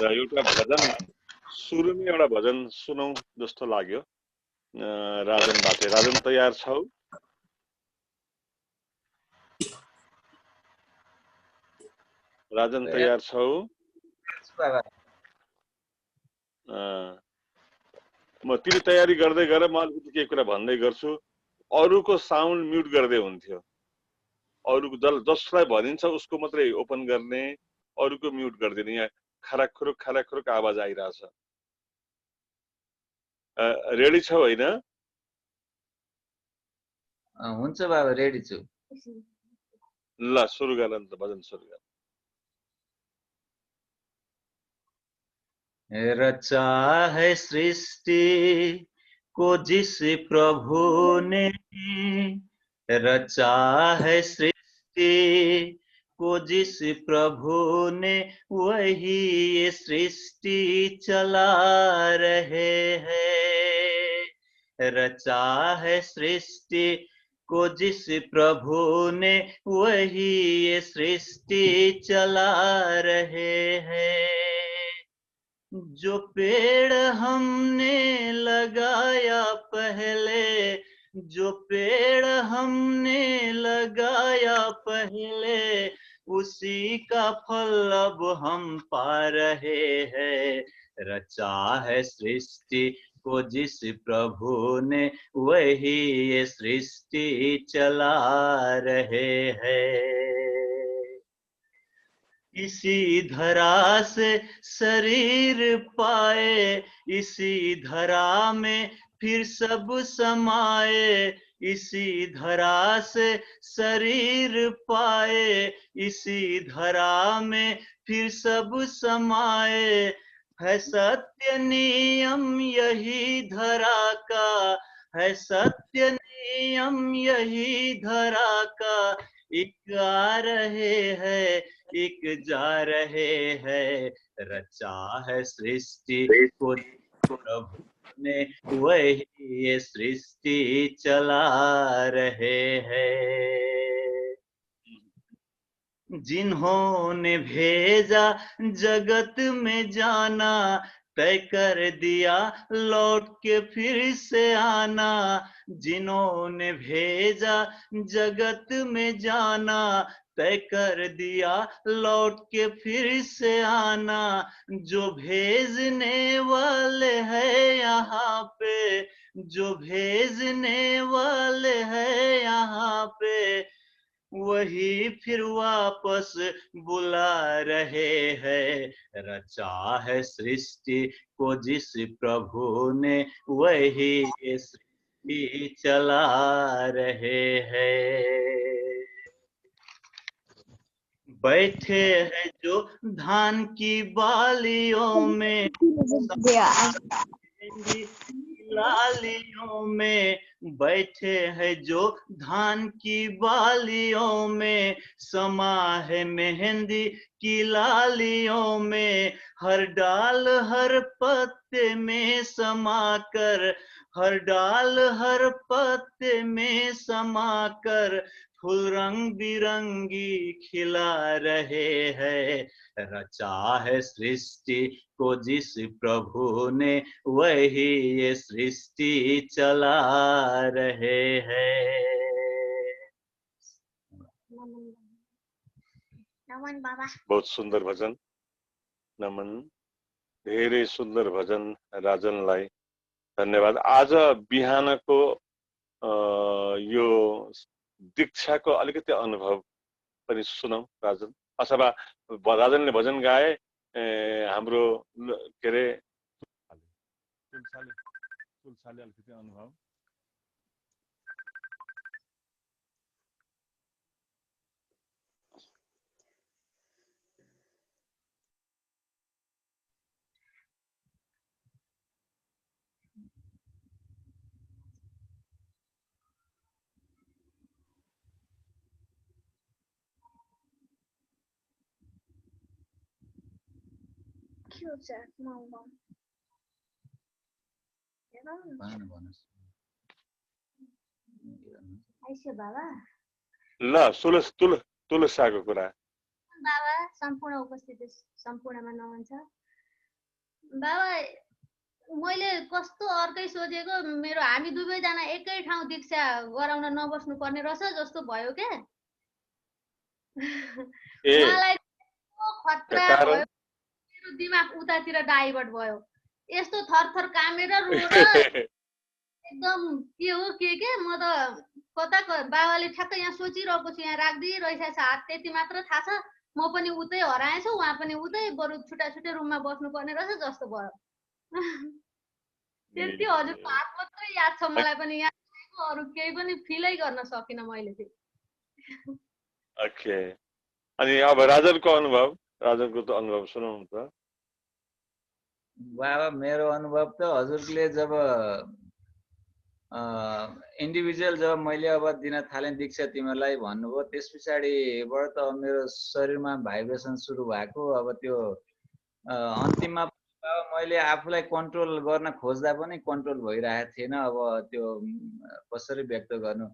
र एउटा भजन सुरुमै एउटा भजन सुनौ जस्तो लाग्यो। राजनबाट। राजन तयार छौ? राजन तयार छौ? म तिमी तयारी गर्दै गर, म अलिकति केही कुरा भन्दै गर्छु। अरूको साउन्ड म्युट गर्दै हुन्थ्यो। अरूको जसलाई भनिन्छ उसको मात्रै ओपन गर्ने, अरूको म्युट गरिदिने। यहाँ खराक आवाज आइरहेछ। रेडी छौ होइन? हुन्छ बाबा, रेडी छु। ल सुरु गर अन्त, भजन सुरु गर। रचा है सृष्टि को जिस प्रभु ने, रचा है सृष्टि को जिस प्रभु ने, वही ये सृष्टि चला रहे हैं। रचा है सृष्टि को जिस प्रभु ने, वही ये सृष्टि चला रहे हैं। जो पेड़ हमने लगाया पहले, जो पेड़ हमने लगाया पहले, उसी का फल अब हम पा रहे हैं। रचा है सृष्टि को जिस प्रभु ने, वही ये सृष्टि चला रहे हैं। इसी धरा से शरीर पाए, इसी धरा में फिर सब समाए। इसी धरा से शरीर पाए, इसी धरा में फिर सब समाए। है सत्य नियम यही धरा का, है सत्य नियम यही धरा का। एक आ रहे हैं, एक जा रहे हैं। रचा है सृष्टि को प्रभु ने, वही ये सृष्टि चला रहे हैं। जिन्होंने भेजा जगत में जाना, तय कर दिया लौट के फिर से आना। जिन्होंने भेजा जगत में जाना, तय कर दिया लौट के फिर से आना। जो भेजने वाले हैं यहाँ पे, जो भेजने वाले हैं यहाँ पे, वही फिर वापस बुला रहे हैं। रचा है सृष्टि को जिस प्रभु ने, वही ये सृष्टि चला रहे हैं। बैठे हैं जो धान की बालियों में, लालियों में, बैठे हैं जो धान की बालियों में, समा है मेहंदी की लालियों में। हर डाल हर पत्ते में समाकर, हर डाल हर पत्ते में समाकर, फूल रंग बिरंगी खिला रहे हैं। रचा है सृष्टि को जिस प्रभु ने, वही ये सृष्टि चला रहे हैं। नमन बाबा। बहुत सुन्दर भजन नमन, धेरै सुन्दर भजन राजनलाई धन्यवाद। आज बिहानको यो दीक्षाको अलिकति अनुभव पनि सुनौँ राजन, अथवा राजनले भजन गाए हाम्रो के अरे तुलसाले अलिकति अनुभव। ल तुलसाको कुरा। बाबा सम्पूर्ण उपस्थिति सम्पूर्णमा नमन छ। बाबा मैले कस्तो अर्कै सोचेको मेरो हामी दुवैजना एकै ठाउँ दीक्षा गराउन नबस्नु पर्ने रहेछ जस्तो भयो के ए मलाई खतरा कारण भयो मेरो दिमाग उतातिर डाइभर्ट भयो यस्तो थरथर कामेर रोएर एकदम के हो के म त कता बाबाले ठ्याक्क यहाँ सोचिरहेको छु यहाँ राख्दै रहेछ हात त्यति मात्र थाहा छ म पनि उतै हराएछु उहाँ पनि उतै बरु छुट्टा छुट्टै रुममा बस्नुपर्ने रहेछ जस्तो भयो त्यति हजुरको हात मात्रै याद छ मलाई पनि यहाँ अरू केही पनि फिलै गर्न सकिनँ मैले चाहिँ ओके अनि अब राजनको अनुभव राजनको त अनुभव सुनाउनु त बाबा मेरो अनुभव त हजुरले जब इन्डिभिजुअल जब मैले अब दिन थालेँ दीक्षा तिमीहरूलाई भन्नुभयो त्यस पछाडिबाट त मेरो शरीरमा भाइब्रेसन सुरु भएको अब त्यो अन्तिममा मैले आफूलाई कन्ट्रोल गर्न खोज्दा पनि कन्ट्रोल भइरहेको थिएन अब त्यो कसरी व्यक्त गर्नु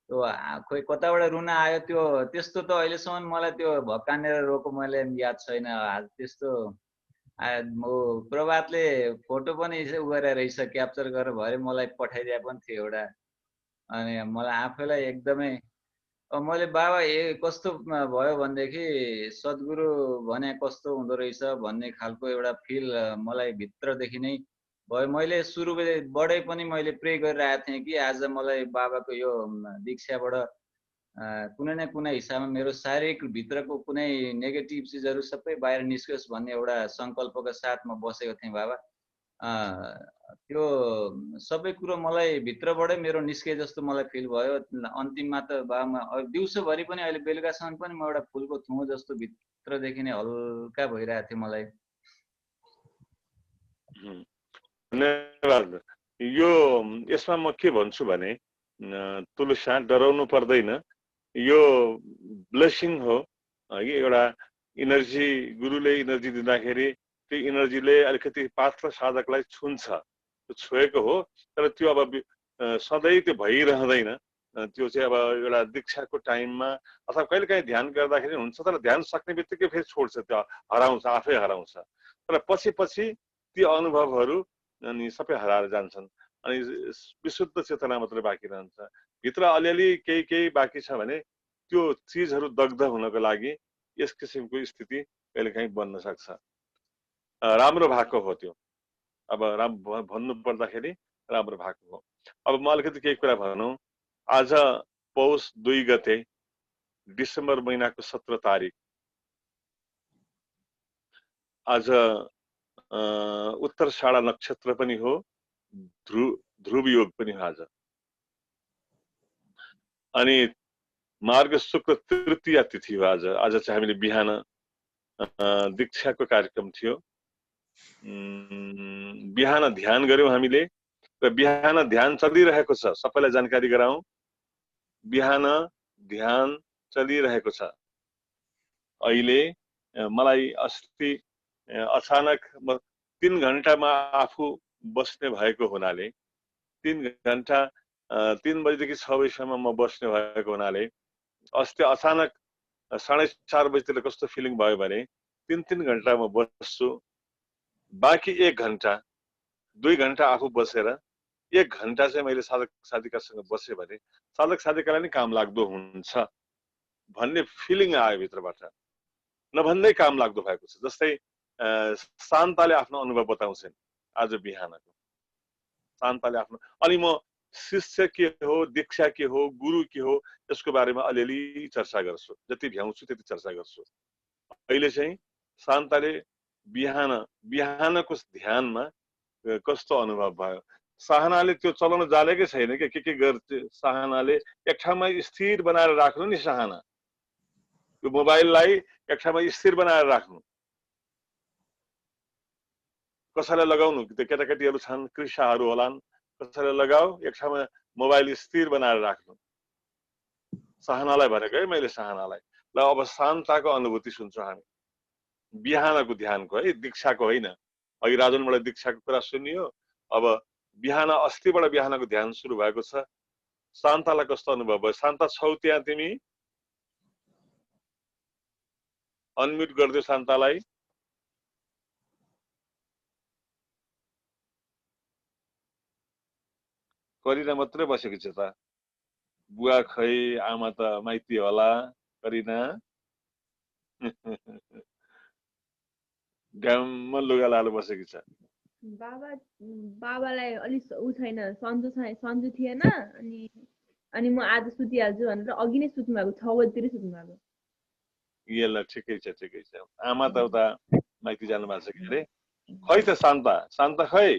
त्यो खोइ कताबाट रुन आयो त्यो त्यस्तो त अहिलेसम्म मलाई त्यो भक्कानेर रोको मैले याद छैन त्यस्तो प्रभातले फोटो पनि उ गरेर रहेछ क्याप्चर गरेर भरे मलाई पठाइदिए पनि थियो एउटा अनि मलाई आफैलाई एकदमै मैले बाबा कस्तो भयो भनेदेखि सद्गुरु भने कस्तो हुँदो रहेछ भन्ने खालको एउटा फिल मलाई भित्रदेखि नै भयो मैले सुरुबाटै पनि मैले प्रे गरिरहेको थिएँ कि आज मलाई बाबाको यो दीक्षाबाट कुनै न कुनै हिसाबमा मेरो शारीरिक भित्रको कुनै नेगेटिभ चिजहरू सबै बाहिर निस्कोस् भन्ने एउटा सङ्कल्पको साथ म बसेको थिएँ बाबा त्यो सबै कुरो मलाई भित्रबाटै मेरो निस्के जस्तो मलाई फिल भयो अन्तिममा त बाबा दिउँसोभरि पनि अहिले बेलुकासम्म पनि म एउटा फुलको थुमो जस्तो भित्रदेखि नै हल्का भइरहेको थियो मलाई धन्यवाद यो यसमा म के भन्छु भने तुलसा डराउनु पर्दैन यो ब्लेसिङ हो एउटा इनर्जी गुरुले इनर्जी दिँदाखेरि त्यो इनर्जीले अलिकति पात्र साधकलाई छुन्छ त्यो छोएको हो तर त्यो अब सधैँ त्यो भइरहँदैन त्यो चाहिँ अब एउटा दीक्षाको टाइममा अथवा कहिलेकाहीँ ध्यान गर्दाखेरि हुन्छ तर ध्यान सक्ने बित्तिकै फेरि छोड्छ त्यो हराउँछ आफै हराउँछ तर पछि पछि ती अनुभवहरू अनि सबै हराएर जान्छन् अनि विशुद्ध चेतना मात्रै बाँकी रहन्छ भित्र अलिअलि केही बाँकी छ भने त्यो चिजहरू दग्ध हुनको लागि यस किसिमको स्थिति कहिलेकाहीँ बन्न सक्छ राम्रो भएको हो त्यो अब भन्नु पर्दाखेरि राम्रो भएको हो अब म अलिकति केही कुरा भनौँ आज पौष 2 गते डिसेम्बर महिनाको 17 तारिक आज उत्तरषाढा नक्षत्र पनि हो ध्रुव योग पनि हो आज अनि मार्ग शुक्ल तृतीया तिथि हो आज चाहिँ हामीले बिहान दीक्षाको कार्यक्रम थियो बिहान ध्यान गर्यौं हामीले र बिहान ध्यान चलिरहेको छ सबैलाई जानकारी गराउँ बिहान ध्यान चलिरहेको छ अहिले मलाई अस्ति अचानक म 3 घण्टामा आफू बस्ने भएको हुनाले 3 घण्टा 3 बजेदेखि 6 बजेसम्म म बस्ने भएको हुनाले अस्ति अचानक 4:30 बजेतिर कस्तो फिलिङ भयो भने 3 घण्टा म बस्छु बाँकी 1 घण्टा 2 घण्टा आफू बसेर 1 घण्टा चाहिँ मैले साधक साधिकासँग बसे भने साधक साधिकालाई नै काम लाग्दो हुन्छ भन्ने फिलिङ आयो भित्रबाट नभन्दै काम लाग्दो भएको छ जस्तै शान्ताले आफ्नो अनुभव बताउँछन् आज बिहानको शान्ताले आफ्नो अनि म शिष्य के हो दीक्षा के हो गुरु के हो यसको बारेमा अलिअलि चर्चा गर्छु जति भ्याउँछु त्यति चर्चा गर्छु अहिले चाहिँ शान्ताले बिहानको ध्यानमा कस्तो अनुभव भयो साहनाले त्यो चलाउन जानेकै छैन के गर्छ साहनाले एक ठाउँमा स्थिर बनाएर राख्नु नि साहना त्यो मोबाइललाई एक ठाउँमा स्थिर बनाएर राख्नु कसैलाई लगाउनु त्यो केटाकेटीहरू छन् कृषाहरू होलान् कसैलाई लगाऊ एक ठाउँमा मोबाइल स्थिर बनाएर राख्नु साहनालाई भनेको है मैले साहनालाई ल अब शान्ताको अनुभूति सुन्छौँ हामी बिहानको ध्यानको है दीक्षाको होइन अघि राजनबाट दीक्षाको कुरा सुनियो अब बिहान अस्तिबाट बिहानको ध्यान सुरु भएको छ शान्तालाई कस्तो अनुभव भयो शान्ता छौ त्यहाँ तिमी अनम्युट गरिदियो शान्तालाई करिना मात्रै बसेको छ त बुवा खै आमा त माइती होला करिना गाउँमा लुगा लाएर बसेको छ बाबालाई अलिक उ छैन सन्जो थिएन अनि म आज सुतिहाल्छु भनेर अघि नै सुत्नु भएको 6 बजीतिर सुत्नु भएको ल ठिकै छ आमा त उता माइती जानु भएको छ के अरे खै त शान्ता खै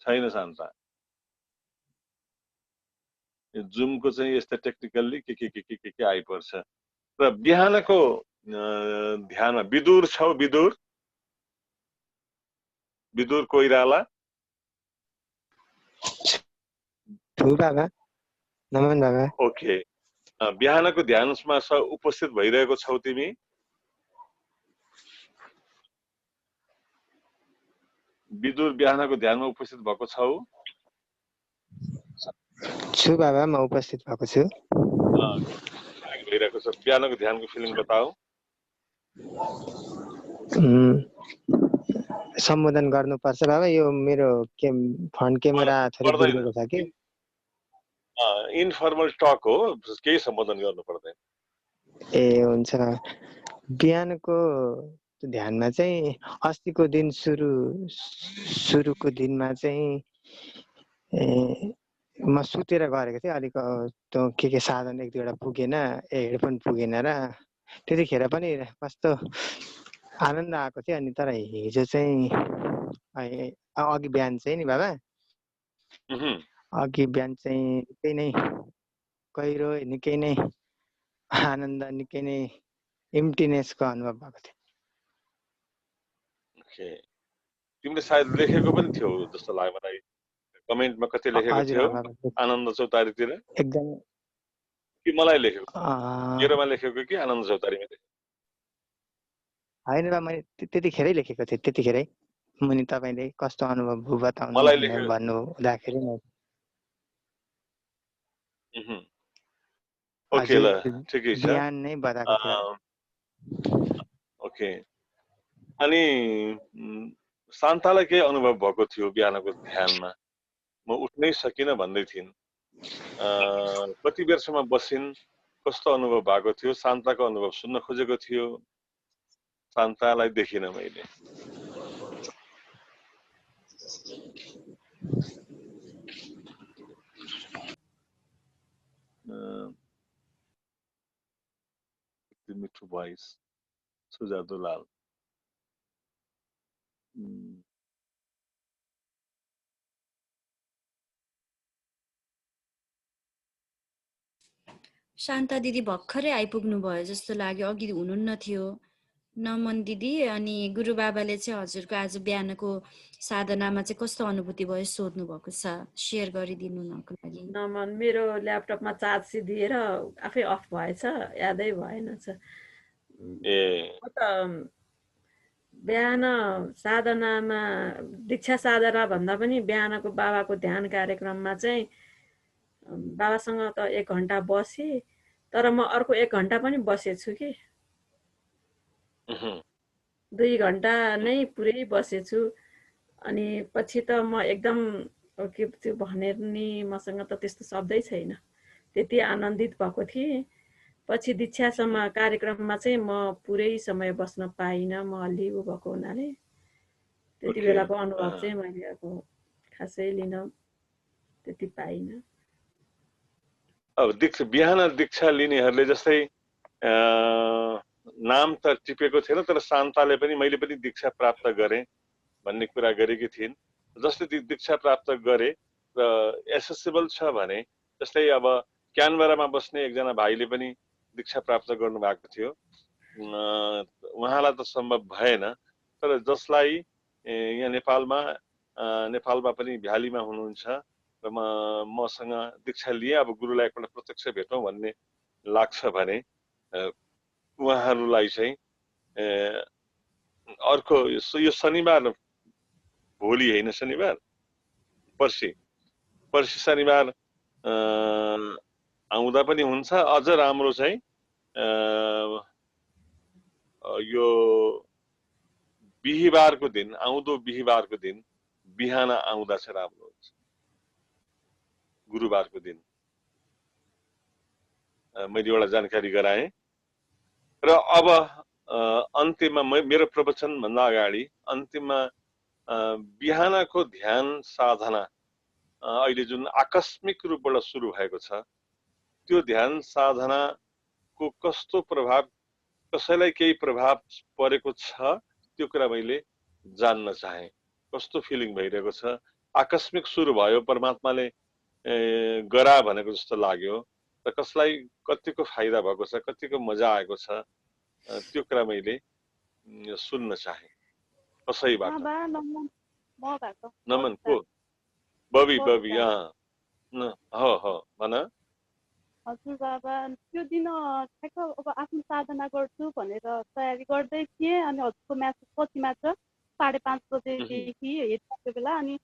छैन शान्ता यो जुमको चाहिँ यस्तो टेक्निकल्ली के आइपर्छ र बिहानको ध्यानमा विदुर छौ विदुर कोइराला बाबा नमन बाबा ओके बिहानको ध्यानमा उपस्थित भइरहेको छौ तिमी विदुर बिहानको ध्यानमा उपस्थित भएको छौ छु बाबा म उपस्थित भएको छु भइरहेको छ बिहानको ध्यानको फिलिङ बताऊ सम्बोधन गर्नुपर्छ बाबा यो मेरो फ्रन्ट क्यामेरा थोरै बिग्रेको छ कि इन्फर्मल टक हो केही सम्बोधन गर्नु पर्दैन ए हुन्छ बिहानको ध्यानमा चाहिँ अस्तिको दिन सुरुको दिनमा चाहिँ म सुतेर गरेको थिएँ अलिक के साधन एक दुईवटा पुगेन हेडफोन पुगेन र त्यतिखेर पनि कस्तो आनन्द आएको थियो अनि तर हिजो चाहिँ अघि बिहान चाहिँ नि बाबा अघि बिहान चाहिँ निकै नै गहिरो निकै नै आनन्द निकै नै एम्प्टीनेसको अनुभव भएको थियो तिमीले सायद लेखेको पनि थियो जस्तो लाग्यो मलाई कमेन्टमा कति लेखेको थियो आनन्द चौतारीतिर एकदम कि मलाई लेखेको मेरोमा लेखेको कि आनन्द चौतारीमा लेखेको होइन बा मैले त्यतिखेरै लेखेको थिएँ त्यतिखेरै मुनि तपाईले कस्तो अनुभव बताउनु भन्नु हुँदाखेरि ओके ल ठिकै छ बिहान नै बताएको थियो ओके अनि शान्तालाई के अनुभव भएको थियो बिहानको ध्यानमा म उठ्नै सकिनँ भन्दै थिइन् कति बेरसम्म बसिन् कस्तो अनुभव भएको थियो शान्ताको अनुभव सुन्न खोजेको थियो शान्तालाई देखिन मैले मिठो भोइस सुजातो लाल शान्ता दिदी भर्खरै आइपुग्नु भयो जस्तो लाग्यो अघि हुनुहुन्न थियो नमन दिदी अनि गुरु बाबाले चाहिँ हजुरको आज बिहानको साधनामा चाहिँ कस्तो अनुभूति भयो सोध्नु भएको छ शेयर गरिदिनु नको लागि नमन मेरो ल्यापटपमा चार्ज दिएर आफै अफ भएछ यादै भएन छ बिहान साधनामा दीक्षा साधना भन्दा पनि बिहानको बाबाको ध्यान कार्यक्रममा चाहिँ बाबासँग त 1 घण्टा बसे तर म अर्को 1 घण्टा पनि बसेछु कि 2 घण्टा नै पुरै बसेछु अनि पछि त म एकदम के त्यो भनेर नि मसँग त त्यस्तो शब्दै छैन त्यति आनन्दित भएको थिएँ पछि दीक्षासम्म कार्यक्रममा चाहिँ म पुरै समय बस्न पाइनँ म अलि उ भएको हुनाले त्यति बेलाको अनुभव चाहिँ मैले अब खासै लिन त्यति पाइनँ अब बिहान दीक्षा लिनेहरूले जस्तै नाम त टिपेको थिएन तर शान्ताले पनि मैले पनि दीक्षा प्राप्त गरेँ भन्ने कुरा गरेकी थिइन् जसले दीक्षा प्राप्त गरे र एसेसेबल छ भने जस्तै अब क्यानबरामा बस्ने एकजना भाइले पनि दीक्षा प्राप्त गर्नु भएको थियो उहाँलाई त सम्भव भएन तर जसलाई यहाँ नेपालमा पनि भ्यालीमा हुनुहुन्छ र मसँग दीक्षा लिए अब गुरुलाई एकपल्ट प्रत्यक्ष भेटौँ भन्ने लाग्छ भने उहाँहरूलाई चाहिँ अर्को यो शनिबार भोलि होइन शनिबार पर्सि शनिबार आउँदा पनि हुन्छ अझ राम्रो चाहिँ यो बिहीबारको दिन आउँदो बिहीबारको दिन बिहान आउँदा चाहिँ राम्रो हुन्छ, गुरुबारको दिन। मैले एउटा जानकारी गराएँ र अब अन्त्यमा मेरो प्रवचन भन्दा अगाडि अन्त्यमा बिहानको ध्यान साधना अहिले जुन आकस्मिक रूपबाट सुरु भएको छ, त्यो ध्यान साधनाको कस्तो प्रभाव, कसैलाई केही प्रभाव परेको छ, त्यो कुरा मैले जान्न चाहे। कस्तो फिलिङ भइरहेको छ, आकस्मिक सुरु भयो, परमात्माले गरा भनेको जस्तो लाग्यो, र कसलाई कतिको फाइदा भएको छ, कतिको मजा आएको छ, त्यो कुरा मैले सुन्न चाहे कसैबाट। नमन को? बबी भन। हजुर बाबा, त्यो दिन ठ्याक्क अब आफ्नो साधना गर्छु भनेर तयारी गर्दै थिएँ, अनि हजुरको म्यासेज पछि मात्र 5:30 बजेदेखि हेरिरहेको बेला अनि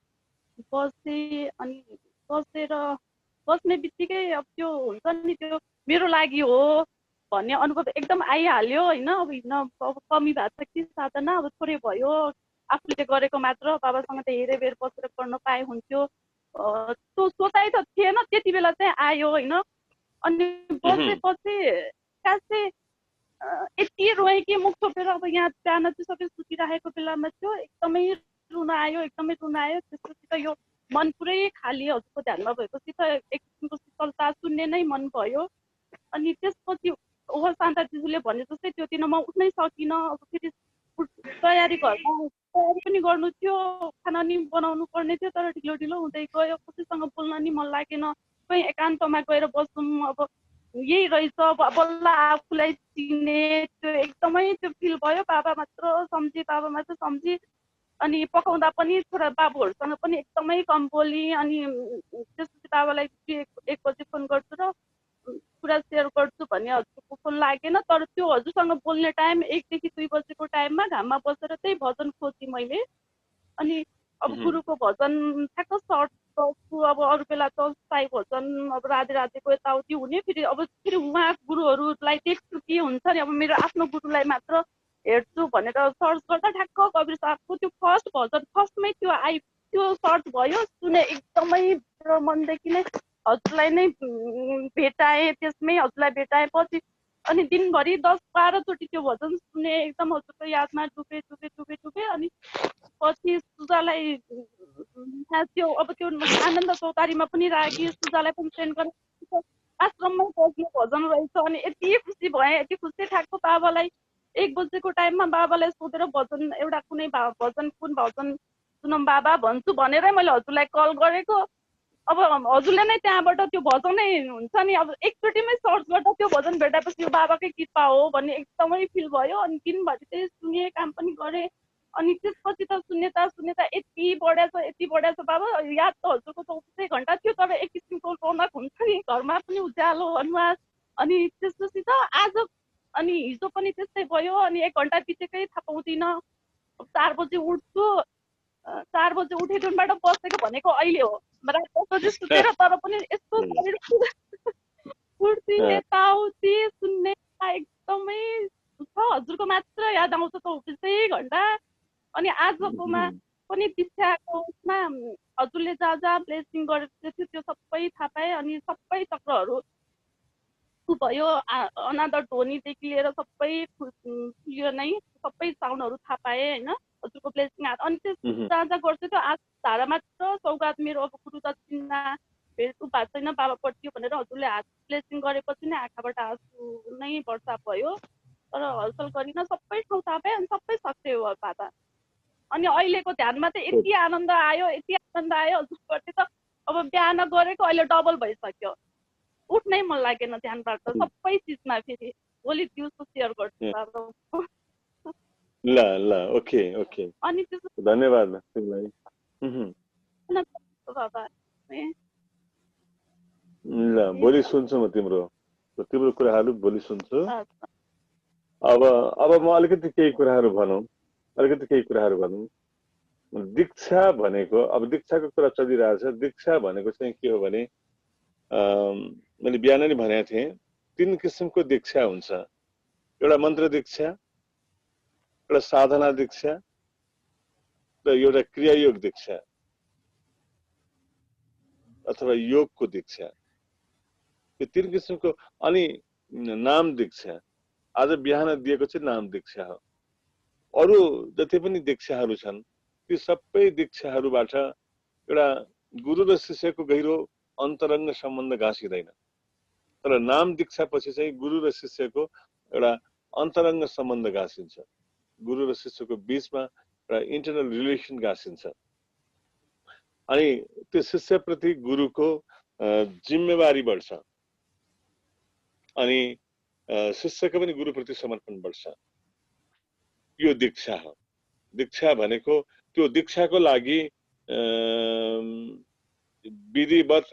बस्ने बित्तिकै अब त्यो हुन्छ नि, त्यो मेरो लागि हो भन्ने अनुभव एकदम आइहाल्यो होइन। अब हिँड्न अब कमी भएको छ कि साधना, अब थोरै भयो, आफूले गरेको मात्र बाबासँग त हेरे बेर बसेर गर्न पाए हुन्थ्यो, त्यो सोचाइ त थिएन त्यति बेला चाहिँ आयो होइन। अनि बसेपछि खासै यति रोएँ कि मुख छोपेर, अब यहाँ बिहान चाहिँ सबै सुतिराखेको बेलामा थियो, एकदमै रुन आयो। त्यसपछि त यो मन पुरै खाली हजुरको ध्यानमा भएपछि त एक किसिमको शीतलता सुन्ने नै मन भयो। अनि त्यसपछि ओहो शान्ता दिदीले भने जस्तै त्यो दिन म उठ्नै सकिनँ। अब फेरि तयारी घरमा तयारी पनि गर्नु थियो, खाना नि बनाउनु पर्ने थियो, तर ढिलो हुँदै गयो। कसैसँग बोल्न नि मन लागेन, कहीँ एकान्तमा गएर बस्नु, अब यही रहेछ बल्ल आफूलाई चिने, त्यो एकदमै त्यो फिल भयो। बाबा मात्र सम्झी अनि पकाउँदा पनि छोरा बाबुहरूसँग पनि एकदमै कम बोली। अनि त्यसपछि बाबालाई 1 बजे फोन गर्छु र कुरा सेयर गर्छु भन्ने हजुरको फोन लागेन, तर त्यो हजुरसँग बोल्ने टाइम 1 देखि 2 बजेको टाइममा घाममा बसेर त्यही भजन खोजेँ मैले। अनि अब गुरुको भजन ठ्याक्क सर्ट गर्छु, अब अरू बेला त साई भजन अब राधेको यताउति हुने, फेरि उहाँ गुरुहरूलाई देख्छु के हुन्छ नि, अब मेरो आफ्नो गुरुलाई मात्र हेर्छु भनेर सर्च गर्दा ठ्याक्क कवीर साहबको त्यो फर्स्ट भजन फर्स्टमै त्यो सर्च भयो, सुने। एकदमै मेरो मनदेखि नै हजुरलाई नै भेटाएँ, त्यसमै हजुरलाई भेटाएपछि अनि दिनभरि 10-12 चोटि त्यो भजन सुने, एकदम हजुरको यादमा डुबे। अनि पछि सुजालाई त्यो अब त्यो आनन्द चौतारीमा पनि राखी, सुजालाई पनि सेन्ड गरेर आश्रममै बस्ने भजन रहेछ। अनि यति खुसी भएँ, यति खुसी ठ्याक्क बाबालाई 1 बजेको टाइममा बाबालाई सोधेर भजन एउटा कुनै भजन कुन भजन सुनौँ बाबा भन्छु भनेरै मैले हजुरलाई कल गरेको। अब हजुरले नै त्यहाँबाट त्यो भजनै हुन्छ नि, अब एकचोटिमै सर्च गर्दा त्यो भजन भेटाएपछि यो बाबाकै कृपा हो भन्ने एकदमै फिल भयो। अनि दिनभरि चाहिँ सुने, काम पनि गरेँ। अनि त्यसपछि त सुन्ने यति बढेछ बाबा, याद त हजुरको 24 घन्टा थियो, तर एक किसिमको रौनक हुन्छ नि, घरमा पनि उज्यालो अनुहार। अनि त्यसपछि त आज अनि हिजो पनि त्यस्तै भयो। अनि 1 घन्टा बितेकै थाहा पाउँदिनँ। 4 बजे उठ्छु, 4 बजे उठेदेखिबाट बसेको भनेको अहिले हो, रात 10 बजे सुतेर, तर पनि यस्तो कुर्ती यताउति सुन्ने एकदमै छ। हजुरको मात्र याद आउँछ 24 घन्टा। अनि आजकोमा पनि दीक्षाको उसमा हजुरले जहाँ ब्लेसिङ गरेको थियो त्यो सबै थाहा पाएँ। अनि सबै चक्रहरू भयो, अनादर ध्वनिदेखि लिएर सबै क्लियर नै सबै साउन्डहरू थाहा पाएँ होइन, हजुरको ब्लेसिङ। अनि त्यो जहाँ गर्छु त्यो धारा मात्र सौगात मेरो अब गुरु दक्षिणा भेट भएको छैन बाबापट्टि भनेर हजुरले हात ब्लेसिङ गरेपछि नै आँखाबाट आँसु नै वर्षा भयो, तर हलचल गरिन सबै ठाउँ थाहा पाएँ। अनि सबै सक्रिय हो बाबा। अनि अहिलेको ध्यानमा चाहिँ यति आनन्द आयो हजुरप्रति त अब बिहान गरेको अहिले डबल भइसक्यो, उठ्नै मन लागेन ध्यानबाट सबै चिजमा। फेरि भोलि दिउँसो सेयर गर्छु बाबा। ल ओके। अनि धन्यवाद बाबा। ल भोलि सुन्छु म तिम्रो कुराहरू भोलि सुन्छु। अब म अलिकति केही कुराहरू भनौँ। दीक्षा भनेको, अब दीक्षाको कुरा चलिरहेछ। दीक्षा भनेको चाहिँ के हो भने मैले बिहान नै भनेको थिएँ, 3 किसिमको दीक्षा हुन्छ। एउटा मन्त्र दीक्षा, एउटा साधना दीक्षा र एउटा क्रियायोग दीक्षा। अथवा योगको दीक्षा, यो 3 किसिमको। अनि नाम दीक्षा आज बिहान दिएको चाहिँ नाम दीक्षा हो। अरू जति पनि दीक्षाहरू छन् ती सबै दीक्षाहरूबाट एउटा गुरु र शिष्यको गहिरो अन्तरङ्ग सम्बन्ध घाँसिँदैन, तर नाम दीक्षा पछि चाहिँ गुरु र शिष्यको एउटा अन्तरङ्ग सम्बन्ध घाँसिन्छ, गुरु र शिष्यको बीचमा एउटा इन्टरनल रिलेसन घाँसिन्छ। अनि त्यो शिष्यप्रति गुरुको जिम्मेवारी बढ्छ अनि शिष्यको पनि गुरुप्रति समर्पण बढ्छ। यो दीक्षा हो। दीक्षा भनेको त्यो दीक्षाको लागि विधिवत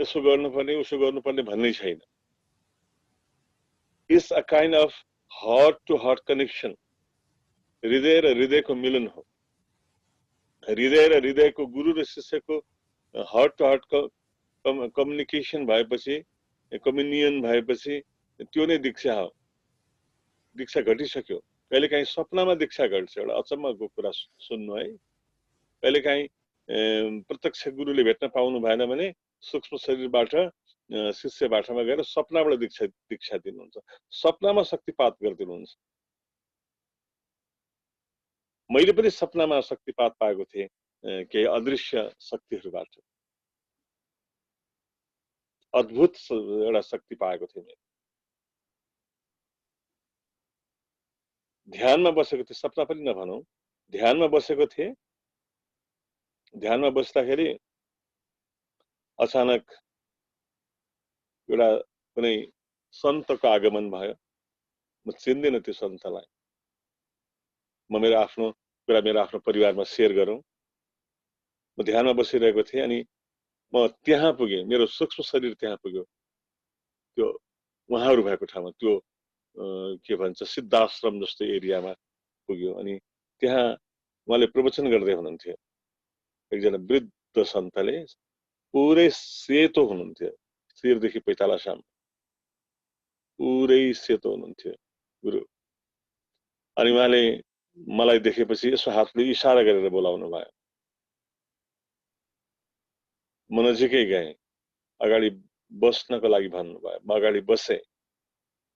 यसो गर्नुपर्ने उसो गर्नुपर्ने भन्ने छैन। It's a kind of heart to heart connection, हृदय र हृदयको मिलन हो। हृदय र हृदयको गुरु र शिष्यको हार्ट टु हार्ट कम्युनिकेसन भएपछि, कम्युनियन भएपछि त्यो नै दीक्षा हो। दीक्षा घटिसक्यो। कहिलेकाहीँ सपनामा दीक्षा घट्छ। एउटा अचम्मको कुरा सुन्नु है, कहिलेकाहीँ प्रत्यक्ष गुरुले भेट्न पाउनु भएन भने सूक्ष्म शरीरबाट शिष्यबाटमा गएर सपनाबाट दीक्षा दिनुहुन्छ, सपनामा शक्तिपात गरिदिनुहुन्छ। मैले पनि सपनामा शक्तिपात पाएको थिएँ केही अदृश्य शक्तिहरूबाट, अद्भुत एउटा शक्ति पाएको थिएँ। मैले ध्यानमा बसेको थिएँ, सपना पनि नभनौँ, ध्यानमा बसेको थिएँ। ध्यानमा बस्दाखेरि अचानक एउटा कुनै सन्तको आगमन भयो। म चिन्दिनँ त्यो सन्तलाई। म मेरो आफ्नो परिवारमा सेयर गरौँ। म ध्यानमा बसिरहेको थिएँ अनि म त्यहाँ पुगेँ, मेरो सूक्ष्म शरीर त्यहाँ पुग्यो, त्यो उहाँहरू भएको ठाउँमा, त्यो के भन्छ सिद्धाश्रम जस्तो एरियामा पुग्यो। अनि त्यहाँ उहाँले प्रवचन गर्दै हुनुहुन्थ्यो। एकजना वृद्ध सन्तले पुरै सेतो हुनुहुन्थ्यो, शिरदेखि पैतालासम्म पुरै सेतो हुनुहुन्थ्यो गुरु। अनि उहाँले मलाई देखेपछि यसो हातले इसारा गरेर बोलाउनु भयो। म नजिकै गएँ, अगाडि बस्नको लागि भन्नुभयो। म अगाडि बसेँ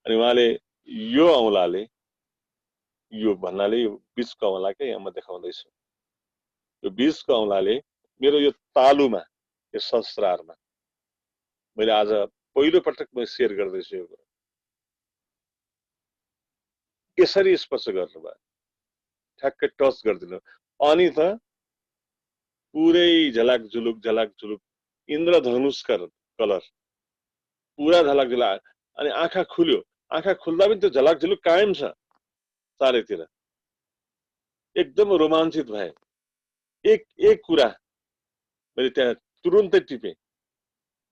अनि उहाँले यो औँलाले, यो भन्नाले यो बीचको औँला के यहाँ म देखाउँदैछु, यो बीचको औँलाले मेरो यो तालुमा, यो सहस्रारमा, मैले आज पहिलो पटक म सेयर गर्दैछु यो कुरा, यसरी स्पर्श गर्नुभयो, ठ्याक्कै टच गरिदिनु। अनि त पुरै झलाक झुलुक इन्द्रधनुष कलर, पुरा झलाक झुलुक। अनि आँखा खुल्यो, आँखा खुल्दा पनि त्यो झलाक झुलुक कायम छ चारैतिर। एकदम रोमाञ्चित भए। एक कुरा मैले त्यहाँ तुरुन्तै टिपेँ,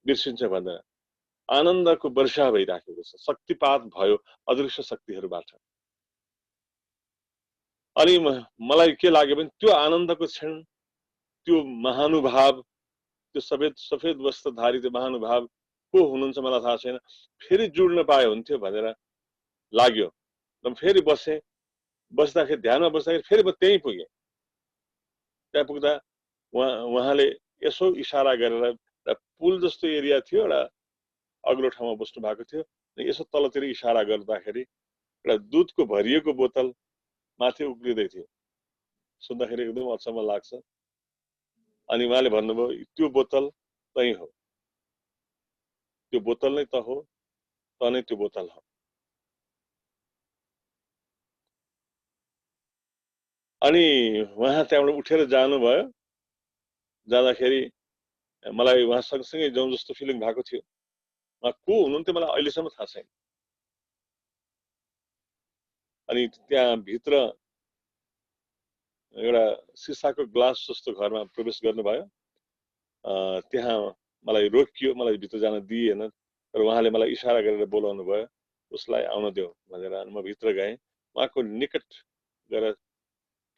बिर्सिन्छ भन्दैन, आनन्दको वर्षा भइराखेको छ, शक्तिपात भयो अदृश्य शक्तिहरूबाट। अनि मलाई के लाग्यो भने त्यो आनन्दको क्षण, त्यो महानुभाव, त्यो सफेद वस्त्रधारी त्यो महानुभाव को हुनुहुन्छ मलाई थाहा छैन, फेरि जुड्न पाए हुन्थ्यो भनेर लाग्यो। र फेरि बसेँ, बस्दाखेरि ध्यानमा बस्दाखेरि फेरि म त्यहीँ पुगेँ। त्यहाँ पुग्दा उहाँले यसो इसारा गरेर, पुल जस्तो एरिया थियो, एउटा अग्लो ठाउँमा बस्नु भएको थियो, यसो तलतिर इसारा गर्दाखेरि एउटा दुधको भरिएको बोतल माथि उक्लिँदै थियो। सुन्दाखेरि एकदम अचम्म लाग्छ। अनि उहाँले भन्नुभयो त्यो बोतल तै हो, त्यो बोतल नै त हो, त नै त्यो बोतल हो। अनि उहाँ त्यहाँबाट उठेर जानुभयो। जाँदाखेरि मलाई उहाँ सँगसँगै जाउँ जस्तो फिलिङ भएको थियो। उहाँ को हुनुहुन्थ्यो मलाई अहिलेसम्म थाहा छैन। अनि त्यहाँ भित्र एउटा सिसाको ग्लास जस्तो घरमा प्रवेश गर्नुभयो। त्यहाँ मलाई रोकियो, मलाई भित्र जान दिएन, तर उहाँले मलाई इसारा गरेर बोलाउनु भयो, उसलाई आउन देऊ भनेर। म भित्र गएँ, उहाँको निकट गएर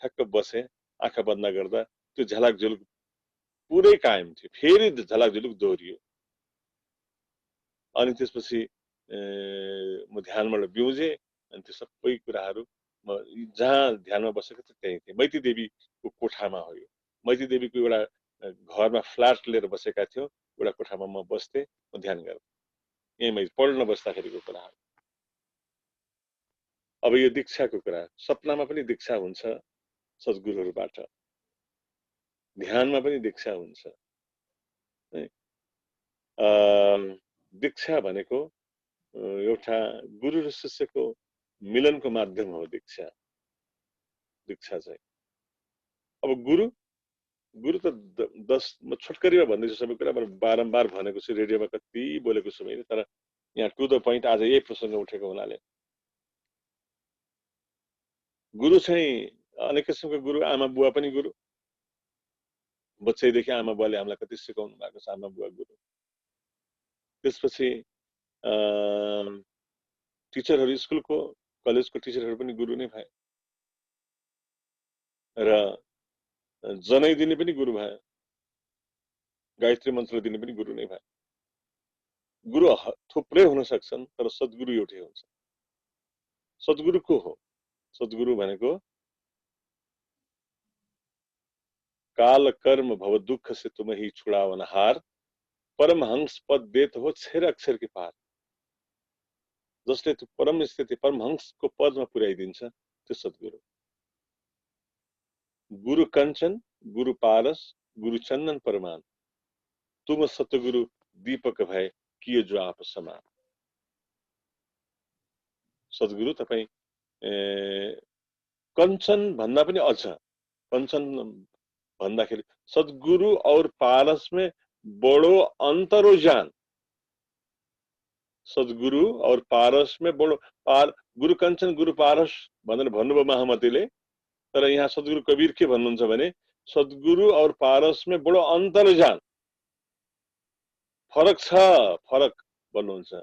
ठ्याक्क बसेँ। आँखा बन्द गर्दा त्यो झलक झुलुक पुरै कायम थियो, फेरि झलक झुलुक दोहोरियो। अनि त्यसपछि म ध्यानबाट बिउजेँ। अनि त्यो सबै कुराहरू म जहाँ ध्यानमा बसेको थिएँ त्यहीँ थिएँ। मैती देवीको कोठामा हो यो। मैती देवीको एउटा घरमा फ्ल्याट लिएर बसेका थियौँ, एउटा कोठामा म बस्थेँ, म ध्यान गरेँ, यही मैले पढ्न बस्दाखेरिको कुरा हो। अब यो दीक्षाको कुरा, सपनामा पनि दीक्षा हुन्छ सद्गुरुहरूबाट, ध्यानमा पनि दीक्षा हुन्छ। दीक्षा भनेको एउटा गुरु र शिष्यको मिलनको माध्यम हो दीक्षा। दीक्षा चाहिँ अब गुरु त म छोटकरीमा भन्दैछु सबै कुरा, मैले बारम्बार भनेको छु, रेडियोमा कति बोलेको छु मैले, तर यहाँ टु द पोइन्ट आज यही प्रसङ्ग उठेको हुनाले, गुरु चाहिँ अनेक किसिमको गुरु, आमा बुवा पनि गुरु, बच्चैदेखि आमा बुवाले हामीलाई कति सिकाउनु भएको छ, आमा बुवा गुरु। त्यसपछि टिचरहरू, स्कुलको कलेजको टिचरहरू पनि गुरु नै भए, र जनै दिने पनि गुरु भए, गायत्री मन्त्र दिने पनि गुरु नै भए। गुरु थुप्रै हुन सक्छन्, तर सद्गुरु एउटै हुन्छ। सद्गुरु को हो? सद्गुरु भनेको काल कर्म भव दुख से तुम ही छुड़ावनहार, परमहंस पद देत हो छेर अक्षर के पार। जसले त्यो परम स्थिति परमहंसको पदमा पुर्याइदिन्छ, त्यो सद्गुरु। गुरु कंचन, गुरु पारस, गुरु चंदन परमान, तुम सतगुरु दीपक भए किए जो आप समान। सद्गुरु तपाईँ कंचन भन्दा पनि अझ, कंचन भन्दाखेरि सद्गुरु और पारस में बड़ो अंतरो जान। सद्गुरु और पारस में बड़ो गुरु कंचन गुरु पारस भनेर भन्नुभयो महामतीले, तर यहाँ सद्गुरु कबीर के भन्नुहुन्छ भने सद्गुरु और पारस में बड़ो अंतर जान, फरक छ, फरक भन्नुहुन्छ।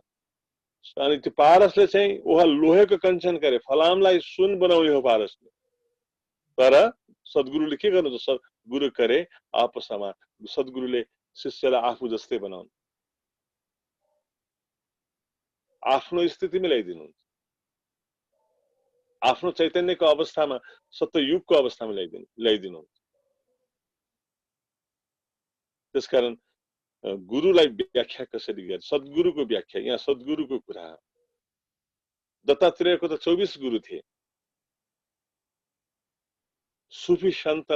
अनि त्यो पारसले चाहिँ उहाँ लोहेको कञ्चन गरे, फलामलाई सुन बनाउने हो पारसले, तर सद्गुरुले के गर्नुहुन्छ? गुरु करे आप समान, सद्गुरुले शिष्यलाई आफू जस्तै बनाउनु, आफ्नो स्थिति मिलाइदिनुहुन्छ, आफ्नो चैतन्यको अवस्थामा, सत्ययुगको अवस्थामा ल्याइदिनुहुन्छ। त्यसकारण गुरुलाई व्याख्या कसरी गर्ने? सद्गुरुको व्याख्या, यहाँ सद्गुरुको कुरा हो। दत्तात्रेयको त 24 गुरु थिए। सुफी सन्त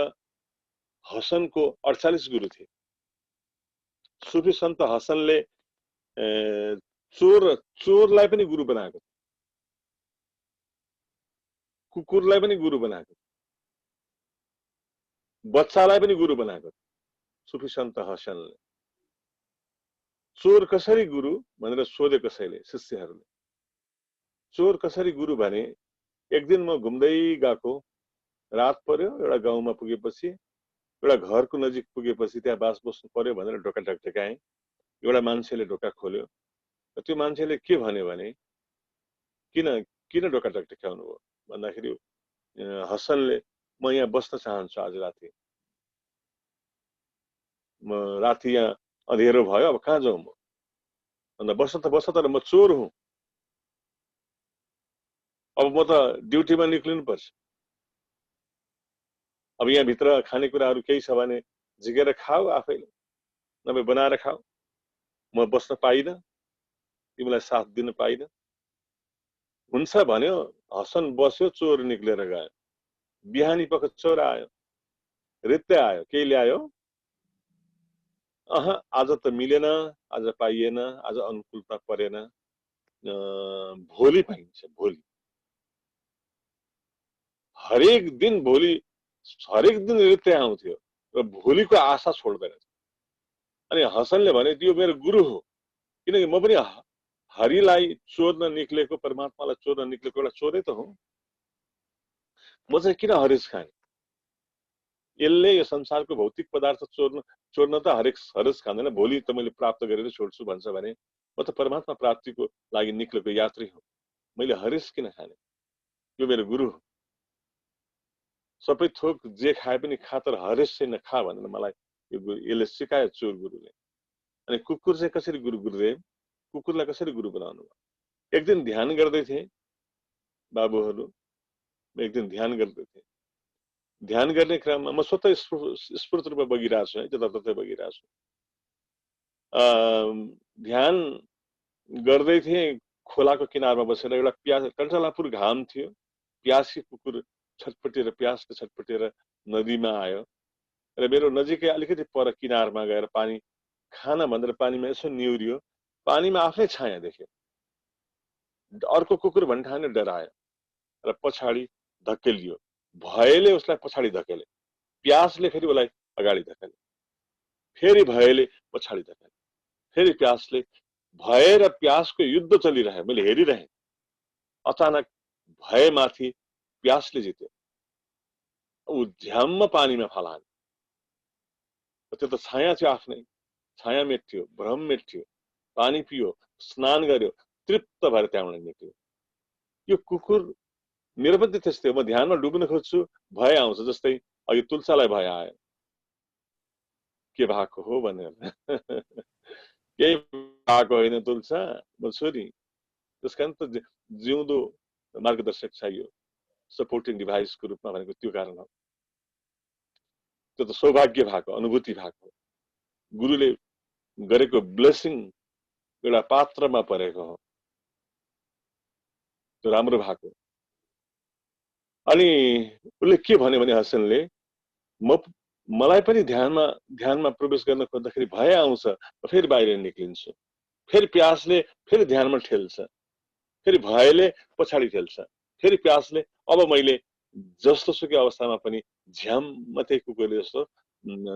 हसनको 48 गुरु थिए। सुफी सन्त हसनले चोरलाई पनि गुरु बनाएको, कुकुरलाई पनि गुरु बनाएको, बच्चालाई पनि गुरु बनाएको। सुफी सन्त हसनले चोर कसरी गुरु भनेर सोधे कसैले, शिष्यहरूले। चोर कसरी गुरु भने, एक दिन म घुम्दै गएको, रात पर्यो, एउटा गाउँमा पुगेपछि, एउटा घरको नजिक पुगेपछि त्यहाँ बास बस्नु पर्यो भनेर ढोका ढकढकाएँ। एउटा मान्छेले ढोका खोल्यो। त्यो मान्छेले के भन्यो भने, किन ढोका ढकढकाउनु भयो भन्दाखेरि हसनले, म यहाँ बस्न चाहन्छु आज राति, म राति यहाँ अँधेरो भयो, अब कहाँ जाउँ म भन्दा, बस्न त बस्छ, तर म चोर हुँ, अब म त ड्युटीमा निक्लिनु पर्छ, अब यहाँ भित्र खानेकुराहरू केही छ भने झिकेर खाऊ आफैले, नभए बनाएर खाऊ, म बस्न पाइनँ, तिमीलाई साथ दिन पाइनँ। हुन्छ भन्यो। हसन बस्यो, चोर निक्लेर गयो। बिहानी पख चोर आयो, रित्तै आयो, केही ल्यायो, आज त मिलेन, आज पाइएन, आज अनुकूलता परेन, भोलि पाइन्छ, भोलि। हरेक दिन रित्तै आउँथ्यो र भोलिको आशा छोड्दैन। अनि हसनले भने त्यो मेरो गुरु हो, किनकि म पनि हरिलाई चोर्न निक्लेको, परमात्मालाई चोर्न निक्लेको एउटा चोरै त हो। म चाहिँ किन हरिस खाने? यसले यो संसारको भौतिक पदार्थ चोर्न त हरिस खाँदैन, भोलि त मैले प्राप्त गरेर छोड्छु भन्छ भने म त परमात्मा प्राप्तिको लागि निक्लेको यात्री हो, मैले हरिस किन खाने? यो मेरो गुरु हो। सबै थोक जे खाए पनि खा, तर हरिस चाहिँ नखा भनेर मलाई यसले सिकायो चोर गुरुले। अनि कुकुर चाहिँ कसरी गुरुदेव, कुकुरलाई कसरी गुरु बनाउनु भयो? एक दिन ध्यान गर्दै थिए बाबुहरू, एक दिन ध्यान गर्दै थिए। ध्यान गर्ने क्रममा म स्वतः स्फूर्त रूपमा बगिरहेको छु है, जताततै बगिरहेको छु। ध्यान गर्दै थिएँ, खोलाको किनारमा बसेर एउटा टन्टलापुर घाम थियो, प्यासी कुकुर प्यासले छटपटेर नदीमा आयो र मेरो नजिकै अलिकति पर किनारमा गएर पानी खान भनेर पानीमा यसो निहुरियो, पानीमा आफ्नै छाया देख्यो। अर्को कुकुर भन्ठाने डरायो र पछाडि धकेलियो। भयले उसलाई पछाडि धकेले, प्यासले फेरि उसलाई अगाडि धकेले, फेरि भयले पछाडि धकेले, फेरि प्यासले। भय र प्यासको युद्ध चलिरहे, मैले हेरिरहेँ। अचानक भयमाथि प्यासले जित्यो। ऊ झ्याम्म पानीमा फलायो। त्यो त छाया थियो आफ्नै, छाया मेट्यो, भ्रम मेट्यो, पानी पियो, स्नान गर्यो, तृप्त भएर त्यहाँबाट निक्ल्यो। यो कुकुर मेरो पनि त्यस्तै हो, म ध्यानमा डुब्न खोज्छु, भय आउँछ। जस्तै अघि तुलसालाई भय आयो, के भएको हो भनेर। केही भएको होइन तुलसा, म छोरी। त्यसकारण त जिउँदो मार्गदर्शक चाहियो, सपोर्टिङ डिभाइसको रूपमा भनेको त्यो कारण हो। त्यो त सौभाग्य भएको, अनुभूति भएको, गुरुले गरेको ब्लेसिङ एउटा पात्रमा परेको हो, त्यो राम्रो भएको। अनि उसले के भन्यो भने हसनले, मलाई पनि ध्यानमा प्रवेश गर्न खोज्दाखेरि भय आउँछ, फेरि बाहिर निक्लिन्छु। फेरि प्यासले फेरि ध्यानमा ठेल्छ, फेरि भयले पछाडि ठेल्छ, फेरि प्यासले। अब मैले जस्तो सुकै अवस्थामा पनि झ्याम्म त्यही कुकुरले जस्तो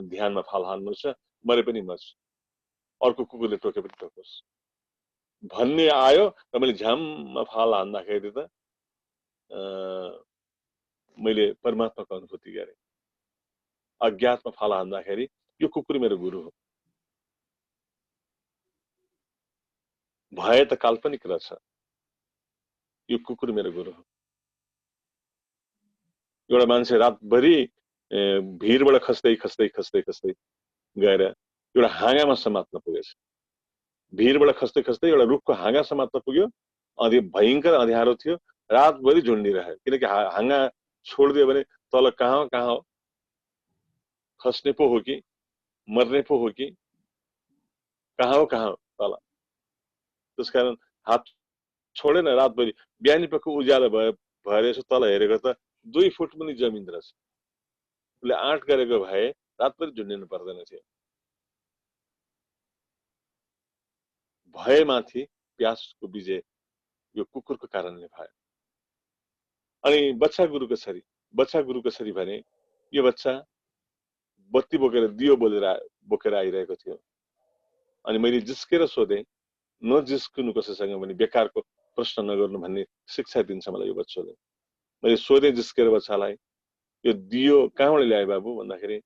ध्यानमा फाल हान्नु छ, मरे पनि मर्छु, अर्को कुकुरले टोके पनि टोकोस् भन्ने आयो। र मैले झ्याम्म फाल हान्दाखेरि त मैले परमात्माको अनुभूति गरेँ। अज्ञातमा फाल हान्दाखेरि यो कुकुर मेरो गुरु हो। भय त काल्पनिक रहेछ, यो कुकुर मेरो गुरु हो। एउटा मान्छे रातभरि भिरबाट खस्दै खस्दै खस्दै खस्दै गएर एउटा हाँगामा समात्न पुगेछ। भिरबाट खस्दै खस्दै एउटा रुखको हाँगा समात्न पुग्यो। भयङ्कर अँध्यारो थियो, रातभरि झुन्डिरह्यो। किनकि हाँगा छोडिदियो भने तल कहाँ हो, खस्ने पो हो कि मर्ने पो हो कि, कहाँ हो तल। त्यसकारण हात छोडेन रातभरि। बिहानी पक्क उज्यालो भएर यसो तल हेरेको त 2 फुट पनि जमिन रहेछ। उसले आँट गरेको भए रातभरि झुन्डिनु पर्दैन थियो। भयमाथि प्यासको विजय यो कुकुरको कारणले भयो। अनि बच्चा गुरुको छोरी भने यो बच्चा बत्ती बोकेर दियो बोकेर आइरहेको थियो। अनि मैले जिस्केर सोधेँ, नजिस्किनु कसैसँग भने बेकारको प्रश्न नगर्नु भन्ने शिक्षा दिन्छ मलाई यो बच्चाले। मैले सोधेँ जिस्केर बच्चालाई, यो दियो कहाँबाट ल्याए बाबु भन्दाखेरि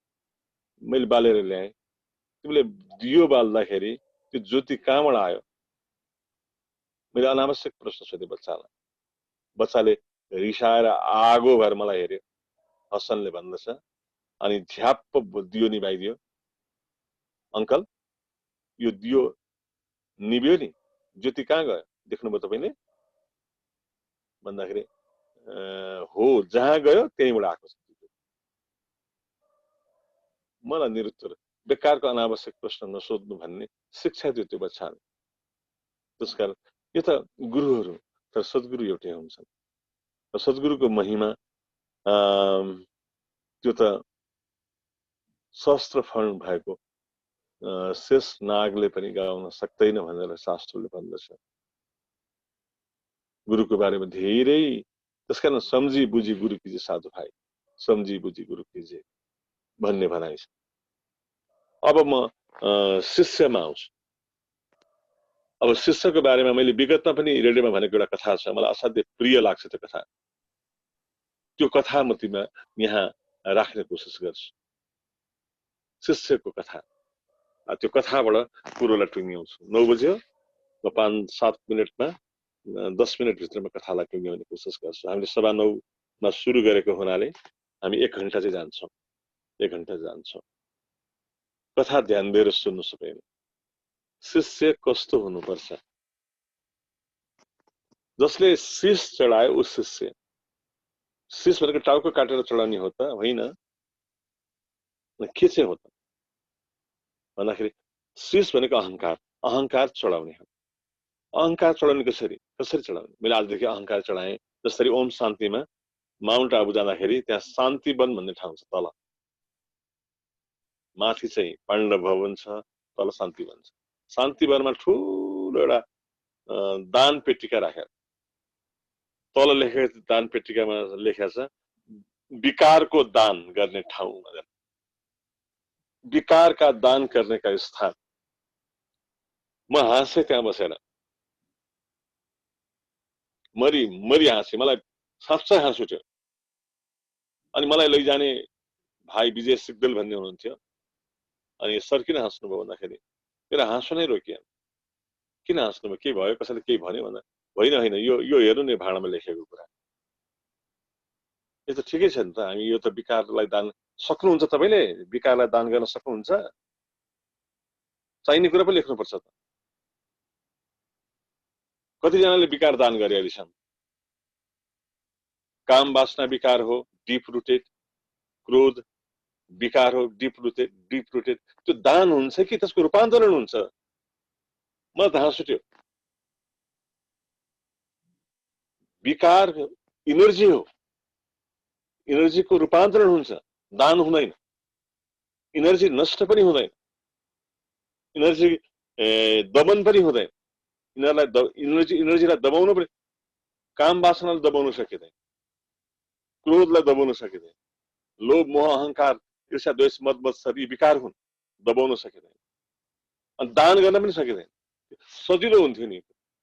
मैले बालेर ल्याएँ। तिमीले दियो बाल्दाखेरि त्यो ज्योति कहाँबाट आयो? मैले अनावश्यक प्रश्न सोधेँ बच्चालाई। बच्चाले रिसाएर आगो भएर मलाई हेर्यो। हसनले भन्दछ, अनि झ्याप्प दियो निभाइदियो। अङ्कल, यो दियो निभ्यो नि, ज्योति कहाँ गयो देख्नुभयो तपाईँले भन्दाखेरि हो, जहाँ गयो त्यहीँबाट आएको छ। मलाई निरुत्तर, बेकारको अनावश्यक प्रश्न नसोध्नु भन्ने शिक्षा दियो त्यो बच्चाले। त्यसकारण यो त गुरुहरू, तर सद्गुरु एउटै हुन्छन्। सद्गुरुको महिमा त्यो त सहस्त्र फण भएको शेष नागले पनि गाउन सक्दैन भनेर शास्त्रले भन्दछ। गुरुको बारेमा धेरै, त्यसकारण सम्झी बुझी गुरु कीजे साधु भाइ, सम्झी बुझी गुरु कीजे भन्ने भनाइ छ। अब म शिष्यमा आउँछु। अब शिष्यको बारेमा मैले विगतमा पनि रेडियोमा भनेको एउटा कथा छ, मलाई असाध्यै प्रिय लाग्छ त्यो कथा। त्यो कथा म तिमीमा यहाँ राख्ने कोसिस गर्छु। शिष्यको कथा, त्यो कथाबाट कुरोलाई टुङ्ग्याउँछु। 9 बज्यो, म 5-7 मिनटमा 10 मिनट भित्रमा कथालाई टुङ्ग्याउने कोसिस गर्छु। हामीले 9:15 मा सुरु गरेको हुनाले हामी 1 घण्टा चाहिँ जान्छौँ। 1 घण्टा जान्छौँ। कथा ध्यान दिएर सुन्नु सबैले। शिष्य कस्तो हुनुपर्छ? जसले शीश चढायो ऊ शिष्य। शीश भनेको टाउको काटेर चढाउने हो त होइन, के चाहिँ हो त भन्दाखेरि शीश भनेको अहंकार, अहंकार चढाउने हो। अहंकार चढाउने कसरी चढाउने? मैले आजदेखि अहंकार चढाएँ। जसरी ओम शान्तिमा माउन्ट आबु जाँदाखेरि त्यहाँ शान्तिवन भन्ने ठाउँ छ, तल माथि चाहिँ पाण्डव भवन छ, तल शान्तिवन छ। शान्तिवनमा ठुलो एउटा दान पेटिका राखेर तल लेखेको, दान पेटिकामा लेखेको छ विकारको दान गर्ने ठाउँ भनेर, विकार का दान करने का स्थान। म हाँसे त्यहाँ बसेर, मरी हाँसे, मलाई साँच्चै हाँस उठ्यो। अनि मलाई लैजाने भाइ विजय सिग्देल भन्ने हुनुहुन्थ्यो। अनि सर किन हाँस्नुभयो भन्दाखेरि मेरो हाँसो नै रोकिएन। किन हाँस्नुभयो, के भयो, कसैले केही भन्यो भन्दा होइन यो हेर्नु नि भाँडामा लेखेको कुरा, यो त ठिकै छ नि त। हामी यो त विकारलाई दान सक्नुहुन्छ, तपाईले विकारलाई दान गर्न सक्नुहुन्छ, चाहिने कुरा पनि लेख्नुपर्छ त। कतिजनाले विकार दान गरे अहिलेसम्म? काम वासना विकार हो, डीप रुटेड, क्रोध विकार हो, डीप रुटेड, त्यो दान हुन्छ कि त्यसको रूपान्तरण हुन्छ? म त हाँस उठ्यो। विकार इनर्जी हो, इनर्जीको रूपान्तरण हुन्छ, दान हुँदैन। इनर्जी नष्ट पनि हुँदैन, इनर्जी दमन पनि हुँदैन। इनर्जीलाई दबाउन पनि, काम वासनालाई दबाउन सकिँदैन, क्रोधलाई दबाउन सकिँदैन, लोभ मोह अहंकार ईर्ष्या द्वेष मद मत्सर यी विकार हुन्, दबाउन सकिँदैन। अनि दान गर्न पनि सकिँदैन। सजिलो हुन्थ्यो नि,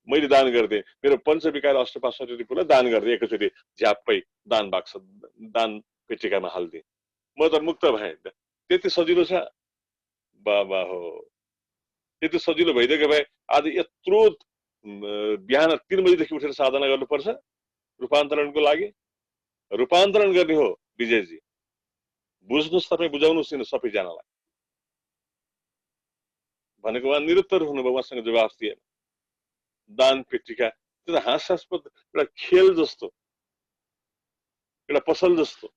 मैले दान गर्दै मेरो पञ्चविकार अष्टपाशरी पुरा दान गर्दै एकैचोटि झ्याप्पै दान बाक्स दान पेटिकामा हाल्दिए, म त मुक्त भएँ। त्यति सजिलो छ? बाबा हो, त्यति सजिलो भइदिएको भए आज यत्रो बिहान 3 बजेदेखि उठेर साधना गर्नुपर्छ रूपान्तरणको लागि। रूपान्तरण गर्ने हो विजयजी, बुझ्नुहोस्, तपाईँ बुझाउनुहोस् नि सबैजनालाई भनेको। उहाँ निरुत्तर हुनुभयो, उहाँसँग जवाफ दिएन। दान पेटिका त्यो त हास्यास्पद एउटा खेल जस्तो, एउटा पसल जस्तो,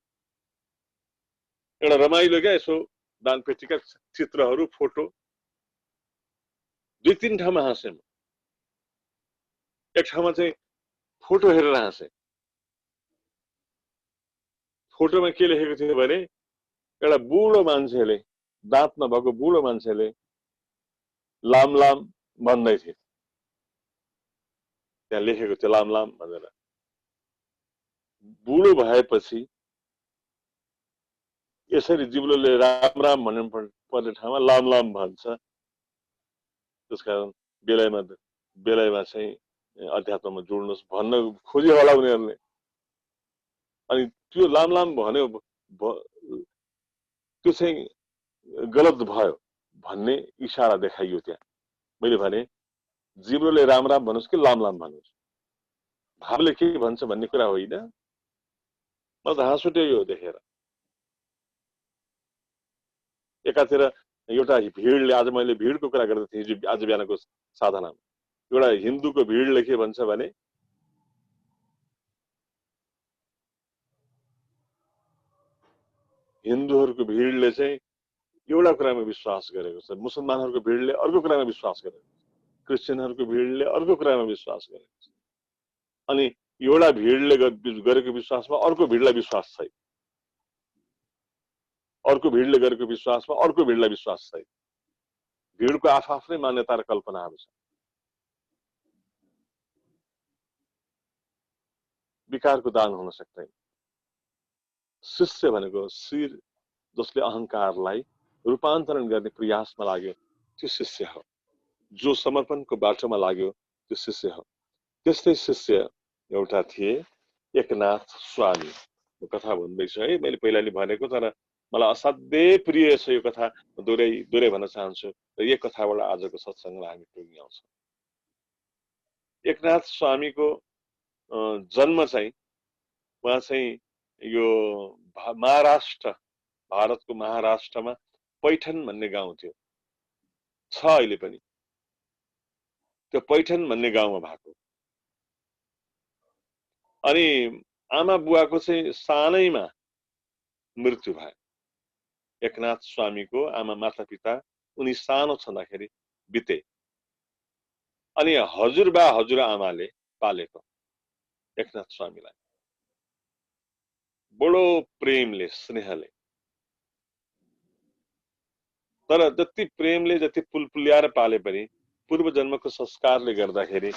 एउटा रमाइलो क्या। यसो दान पेटिका चित्रहरू फोटो 2-3 ठाउँमा हाँसे म। एक ठाउँमा चाहिँ फोटो हेरेर हाँसे। फोटोमा के लेखेको थियो भने एउटा बुढो मान्छेले, दाँत नभएको बुढो मान्छेले लाम लाम भन्दै थियो, त्यहाँ लेखेको थियो लाम लाम भनेर। बुढो भएपछि यसरी जिब्लोले राम राम भन्नु पर्ने ठाउँमा लाम लाम भन्छ। त्यसकारण बेलायमा चाहिँ अध्यात्ममा जोड्नुहोस् भन्न खोज्यो होला उनीहरूले। अनि त्यो लाम लाम भन्यो, त्यो चाहिँ गलत भयो भन्ने इशारा देखाइयो त्यहाँ। मैले भने जिब्रोले राम राम भन्नुहोस् कि लाम लाम भन्नुहोस्, भावले के भन्छ भन्ने कुरा होइन। म त हाँस उठ्यो यो देखेर। एकातिर एउटा भिडले, आज मैले भिडको कुरा गर्दै थिएँ आज बिहानको साधनामा, एउटा हिन्दूको भिडले के भन्छ भने हिन्दूहरूको भिडले चाहिँ एउटा कुरामा विश्वास गरेको छ, मुसलमानहरूको भिडले अर्को कुरामा विश्वास गरेको छ, क्रिस्चियनहरूको भिडले अर्को कुरामा विश्वास गरेको छ। अनि एउटा भिडले गरेको विश्वासमा अर्को भिडलाई विश्वास छैन, अर्को भिडले गरेको विश्वासमा अर्को भिडलाई विश्वास छैन। भिडको आफ्नै मान्यता र कल्पनाहरू छ। विकारको दान हुन सक्दैन। शिष्य भनेको शिर जसले अहंकारलाई रूपान्तरण गर्ने प्रयासमा लाग्यो त्यो शिष्य हो। जो समर्पणको बाटोमा लाग्यो त्यो शिष्य हो। त्यस्तै शिष्य एउटा थिए एकनाथ स्वामी। म कथा भन्दैछु है, मैले पहिला नि भनेको, तर मलाई असाध्यै प्रिय छ यो कथा, दोहोऱ्याइ भन्न चाहन्छु र यो कथाबाट आजको सत्सङ्गलाई हामी टुङ्गी आउँछौँ। एकनाथ स्वामीको जन्म चाहिँ, उहाँ चाहिँ यो महाराष्ट्र, भारतको महाराष्ट्रमा पैठन भन्ने गाउँ थियो, छ अहिले पनि। त्यो पैठन भन्ने गाउँमा भएको। अनि आमा बुवाको चाहिँ सानैमा मृत्यु भयो। एकनाथ स्वामीको आमा मातापिता उनी सानो छँदाखेरि बिते। अनि हजुरबा हजुरआमाले पालेको एकनाथ स्वामीलाई बडो प्रेमले स्नेहले, तर जति प्रेमले जति पुलपुल्याएर पाले पनि पूर्व जन्मको संस्कारले गर्दाखेरि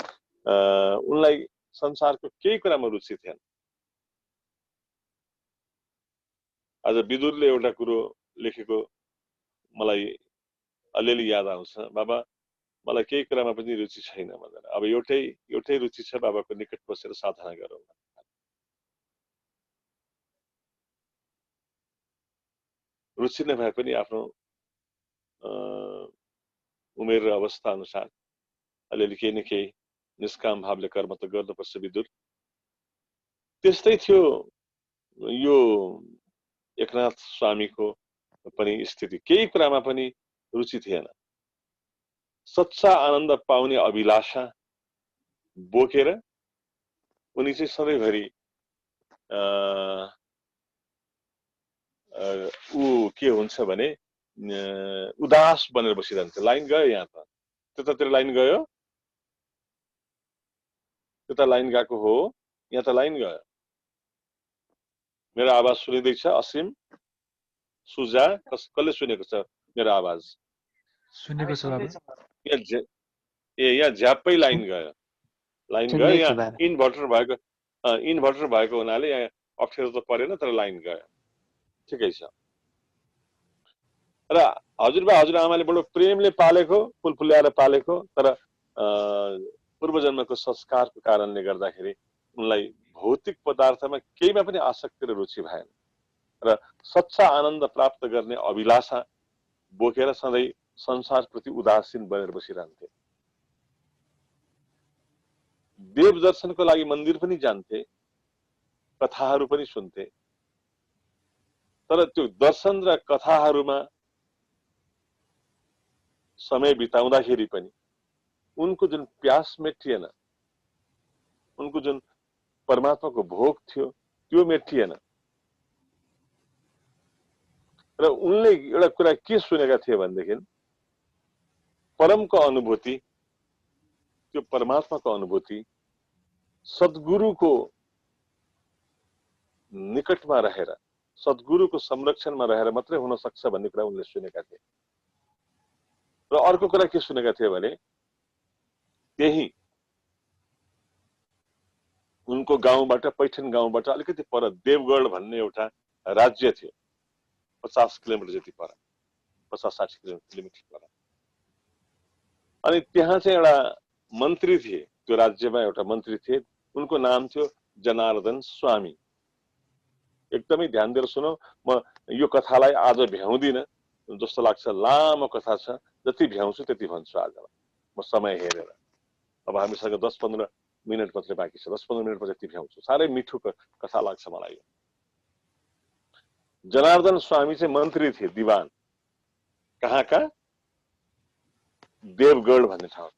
उनलाई संसारको केही कुरामा रुचि थिएन। आज विदुरले एउटा कुरो लेखेको मलाई अलिअलि याद आउँछ, बाबा मलाई केही कुरामा पनि रुचि छैन भनेर। अब एउटै रुचि छ, बाबाको निकट बसेर साधना गरौँ। रुचि नभए पनि आफ्नो उमेर र अवस्था अनुसार अलिअलि केही न केही निष्काम भावले कर्म त गर्नुपर्छ विदुर। त्यस्तै थियो यो एकनाथ स्वामीको पनि स्थिति। केही कुरामा पनि रुचि थिएन। सच्चा आनन्द पाउने अभिलाषा बोकेर उनी चाहिँ सधैँभरि ऊ के हुन्छ भने उदास बनेर बसिरहन्छ। लाइन गयो यहाँ त, त्यतातिर लाइन गयो, त्यता लाइन गएको हो, यहाँ त लाइन गयो। मेरो आवाज सुनिँदैछ? असीम, सुजा, कसले सुनेको छ मेरो आवाज? सुनेको छ बाबा। यहाँ झ्याप्पै लाइन गयो, लाइन गयो। यहाँ इन्भर्टर भएको हुनाले यहाँ अप्ठ्यारो त परेन, तर लाइन गयो। ठिकै छ। र हजुरबा हजुरआमाले बडो प्रेमले पालेको, फुलफुल्याएर पालेको, तर पूर्व जन्मको संस्कारको कारणले गर्दाखेरि उनलाई भौतिक पदार्थमा केहीमा पनि आसक्ति र रुचि भएन र सच्चा आनन्द प्राप्त गर्ने अभिलाषा बोकेर सधैँ संसारप्रति उदासीन बनेर बसिरहन्थे। देव दर्शनको लागि मन्दिर पनि जान्थे, कथाहरू पनि सुन्थे, तर त्यो दर्शन र कथाहरूमा समय बिताउँदाखेरि पनि उनको जुन प्यास मेटिएन, उनको जुन परमात्माको भोग थियो त्यो मेटिएन। र उनले एउटा कुरा के सुनेका थिए भनेदेखि परमको अनुभूति, त्यो परमात्माको अनुभूति सद्गुरुको निकटमा रहेर, सद्गुरुको संरक्षणमा रहेर मात्रै हुन सक्छ भन्ने कुरा उनले सुनेका थिए। र अर्को कुरा के सुनेका थिए भने त्यही उनको गाउँबाट, पैठन गाउँबाट अलिकति पर देवगढ भन्ने एउटा राज्य थियो, 50 किलोमिटर जति पर, 50-60 किलोमिटर पर। अनि त्यहाँ चाहिँ एउटा मन्त्री थिए, त्यो राज्यमा एउटा मन्त्री थिए, उनको नाम थियो जनार्दन स्वामी। एकदमै ध्यान दिएर सुनौ, म यो कथालाई आज भ्याउँदिन जस्तो लाग्छ, लामो कथा छ, जति भ्याउँछु त्यति भन्छु आज म समय हेरेर। अब हामीसँग 10-15 मिनट मात्रै बाँकी छ, 10-15 मिनटमा जति भ्याउँछु। साह्रै मिठो कथा लाग्छ मलाई यो। जनार्दन स्वामी चाहिँ मन्त्री थिए, दिवान। कहाँका? देवगढ भन्ने ठाउँ,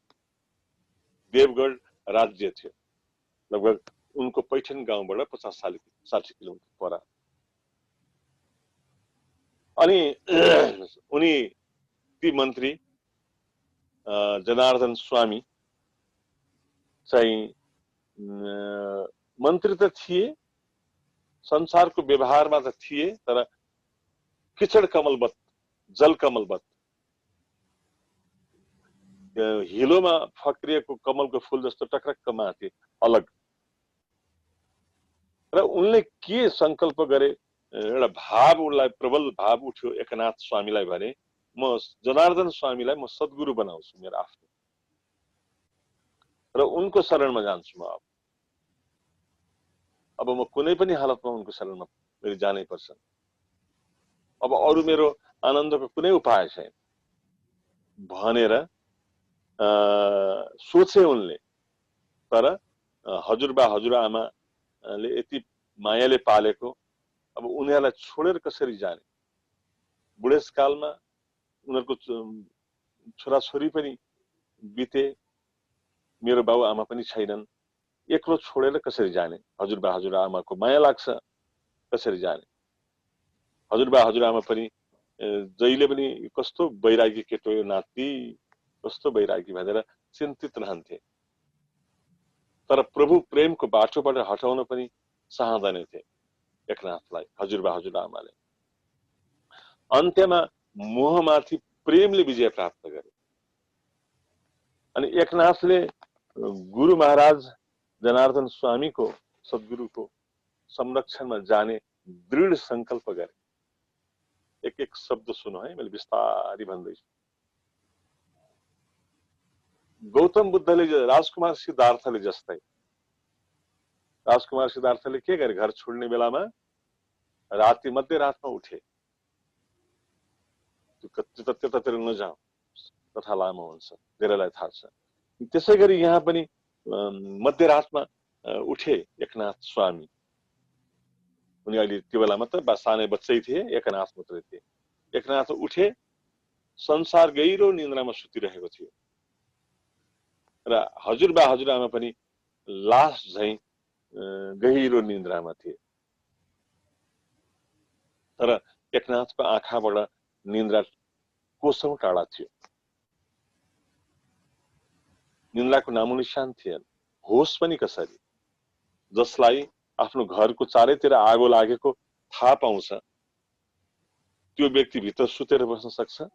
देवगढ राज्य थियो, लगभग उनको पैठन गाउँबाट 50-60 किलोमिटर पर। अनि उनी ती मन्त्री जनार्दन स्वामी चाहिँ मन्त्री त थिए, संसारको व्यवहारमा त थिए, तर किचड कमलवत, जल कमलवत, हिलोमा फक्रिएको कमलको फूल जस्तो टक्रक्क माथि अलग। र उनले के संकल्प गरे, एउटा भाव उनलाई प्रबल भाव उठ्यो एकनाथ स्वामीलाई भने म जनार्दन स्वामीलाई म सद्गुरु बनाउँछु मेरो आफ्नो, र उनको शरणमा जान्छु म। अब म कुनै पनि हालतमा उनको शरणमा मेरो जानै पर्छ। अब अरू मेरो आनन्दको कुनै उपाय छैन भनेर सोचे उनले। तर हजुरबा हजुरआमाले यति मायाले पालेको, अब उनीहरूलाई छोडेर कसरी जाने? बुढेसकालमा उनीहरूको छोराछोरी पनि बिते, मेरो बाबु आमा पनि छैनन्, एक्लो छोडेर कसरी जाने? हजुरबा हजुरआमाको माया लाग्छ, कसरी जाने? हजुरबा हजुरआमा पनि जहिले पनि कस्तो बैरागी केटो यो नाति, कस्तो बैरागी भनेर चिन्तित रहन्थे। तर प्रभु प्रेमको बाटोबाट हटाउन पनि चाहँदैनथे एकनाथलाई हजुरबा हजुरआमाले। अन्त्यमा मोहमाथि प्रेमले विजय प्राप्त गरे। अनि एकनाथले गुरु महाराज जनार्दन स्वामीको सद्गुरुको संरक्षणमा जाने दृढ संकल्प गरे। एक एक शब्द सुनो है, मैले बिस्तारै भन्दैछु। गौतम बुद्धले राजकुमार सिद्धार्थले जस्तै, राजकुमार सिद्धार्थले के गरे? घर छोड्ने बेलामा राति मध्यरातमा उठे, त्यतातिर नजाऊ, कथा लामो हुन्छ, धेरैलाई थाहा छ। त्यसै गरी यहाँ पनि मध्यरातमा उठे एकनाथ स्वामी। उनी अहिले त्यो बेलामा त सानै बच्चै थिए, एकनाथ मात्रै थिए। एकनाथ उठे, संसार गहिरो निन्द्रामा सुतिरहेको थियो र हजुरबा हजुरआमा पनि लास झैं गहिरो निन्द्रामा थिए। तर एकनाथको आँखाबाट निन्द्रा कोसौं टाढा थियो। निन्द्राको नामोनिशान थिएन। होस पनि कसरी? जसलाई आफ्नो घरको चारैतिर आगो लागेको थाहा पाउँछ, त्यो व्यक्ति भित्र सुतेर बस्न सक्छ?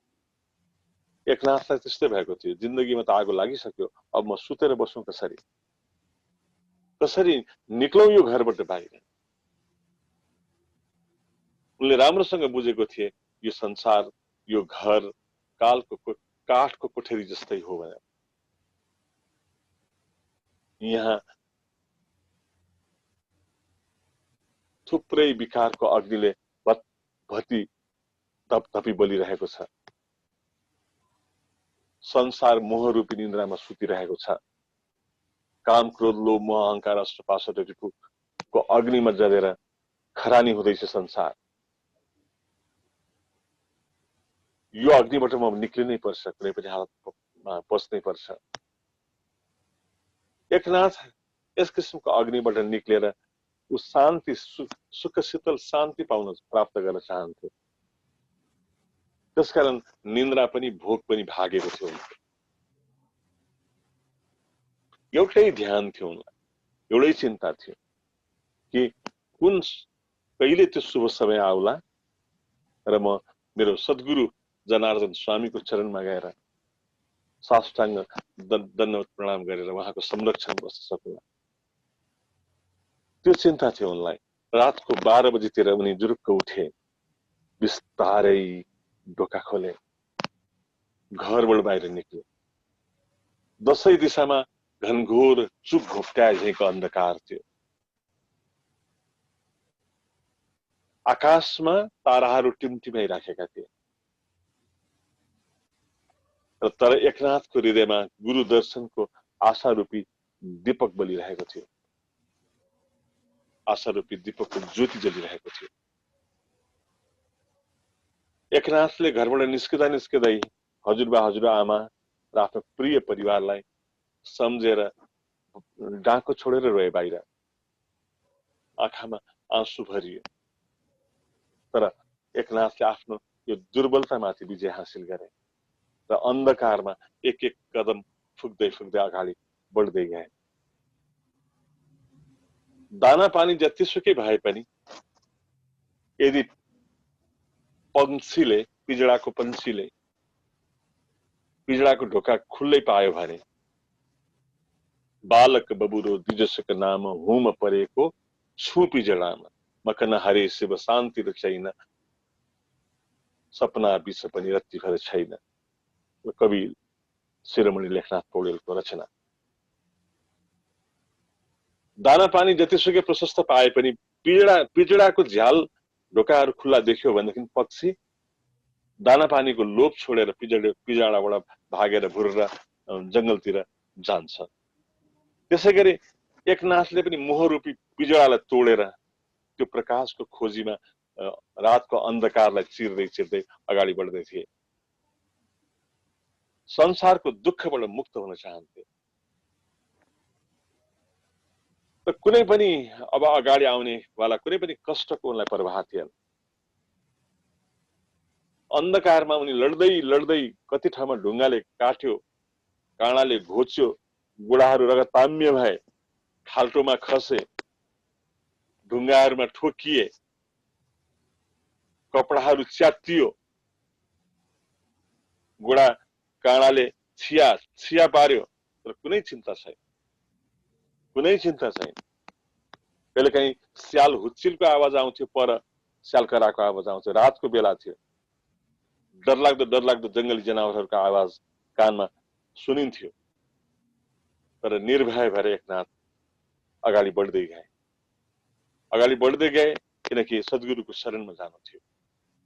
एकनाथलाई त्यस्तै भएको थियो। जिन्दगीमा त आगो लागिसक्यो, अब म सुतेर बस्नु कसरी? कसरी निक्लौं यो घरबाट बाहिर? उनले राम्रोसँग बुझेको थिए यो संसार, यो घर काठको कोठरी जस्तै हो भनेर। यहाँ थुप्रै विकारको अग्निले भत्ती धपधपी बलिरहेको छ। संसार मोहरूपी निन्द्रामा सुतिरहेको छ। काम, क्रोध, लोभ, मोह, अहंकार, अष्टपाश र रिपुको अग्निमा जलेर खरानी हुँदैछ संसार। यो अग्निबाट म निक्लिनै पर्छ, कुनै पनि हालतमा पस्नै पर्छ। एकनाथ यस किसिमको अग्निबाट निक्लेर ऊ शान्ति, सुख शीतल शान्ति प्राप्त गर्न चाहन्थे। त्यसकारण निन्द्रा पनि भोग पनि भागेको थियो। एउटै ध्यान थियो उनलाई, एउटै चिन्ता थियो कि कहिले त्यो शुभ समय आउला र म मेरो सद्गुरु जनार्दन स्वामीको चरणमा गएर साष्टाङ्ग दण्डवत प्रणाम गरेर उहाँको संरक्षण बस्न सकुला। त्यो चिन्ता थियो उनलाई। रातको 12 बजीतिर उनी जुरुक्क उठे, बिस्तारै ढोका खोले, घरबाट बाहिर निक्ले। दसै दिशामा घनघोर चुप घोप्ट्याए झैंको अन्धकार थियो। आकाशमा ताराहरू टिमटिमाइराखेका थिए। तर एकनाथको हृदयमा गुरु दर्शनको आशारूपी दीपक बलिरहेको थियो। आशारूपी दीपकको ज्योति जलिरहेको थियो। एकनाथले घरबाट निस्किँदै हजुरबा हजुरआमा र आफ्नो प्रिय परिवारलाई सम्झेर डाको छोडेर रोए बाहिर। आँखामा आँसु भरियो। तर एकनाथले आफ्नो यो दुर्बलतामाथि विजय हासिल गरे र अन्धकारमा एक एक कदम फुक्दै फुक्दै अगाडि बढ्दै गए। दाना पानी जतिसुकै भए पनि यदि पंक्षीले, पिजडाको पंक्षीले पिजडाको ढोका खुल्लै पायो भने बालक बबुरो दिजसक नाम हुम परेको छु पिजडामा मकन हरे शिव शान्ति रक्षैन सपना बिच पनि रत्ती भर छैन। कवि शिरोमणि लेखनाथ पौडेलको रचना। दाना पानी जतिसुकै प्रशस्त पाए पनि पिजडाको झ्याल ढोकाहरू खुल्ला देख्यो भनेदेखि पक्षी दाना पानीको लोभ छोडेर पिजडाबाट भागेर भुरेर जंगलतिर जान्छ। त्यसैगरी एकनाथले पनि मोहरूपी पिजडालाई तोडेर त्यो प्रकाशको खोजीमा रातको अन्धकारलाई चिर्दै चिर्दै अगाडि बढ्दै थिए। संसारको दुःखबाट मुक्त हुन चाहन्थे। त कुनै पनि अब अगाडि आउने वाला कुनै पनि कष्टको उनलाई प्रभाव थिएन। अन्धकारमा उनी लड्दै लड्दै कति ठाउँमा ढुङ्गाले काट्यो, काँडाले घोच्यो, बुढाहरू रगताम्य भए, खाल्टोमा खसे, ढुङ्गाहरूमा ठोकिए, कपडाहरू च्यातियो, गोडा काँडाले छिया पार्यो, तर कुनै चिन्ता छैन, कुनै चिन्ता छैन। कहिलेकाहीँ स्याल हुच्चिलको आवाज आउँथ्यो, पर स्याल कराको आवाज आउँथ्यो, रातको बेला थियो, डरलाग्दो जंगली जनावरहरूको आवाज कानमा सुनिन्थ्यो, तर निर्भय भएर एकनाथ अगाडि बढ्दै गए, किनकि सद्गुरुको शरणमा जानु थियो,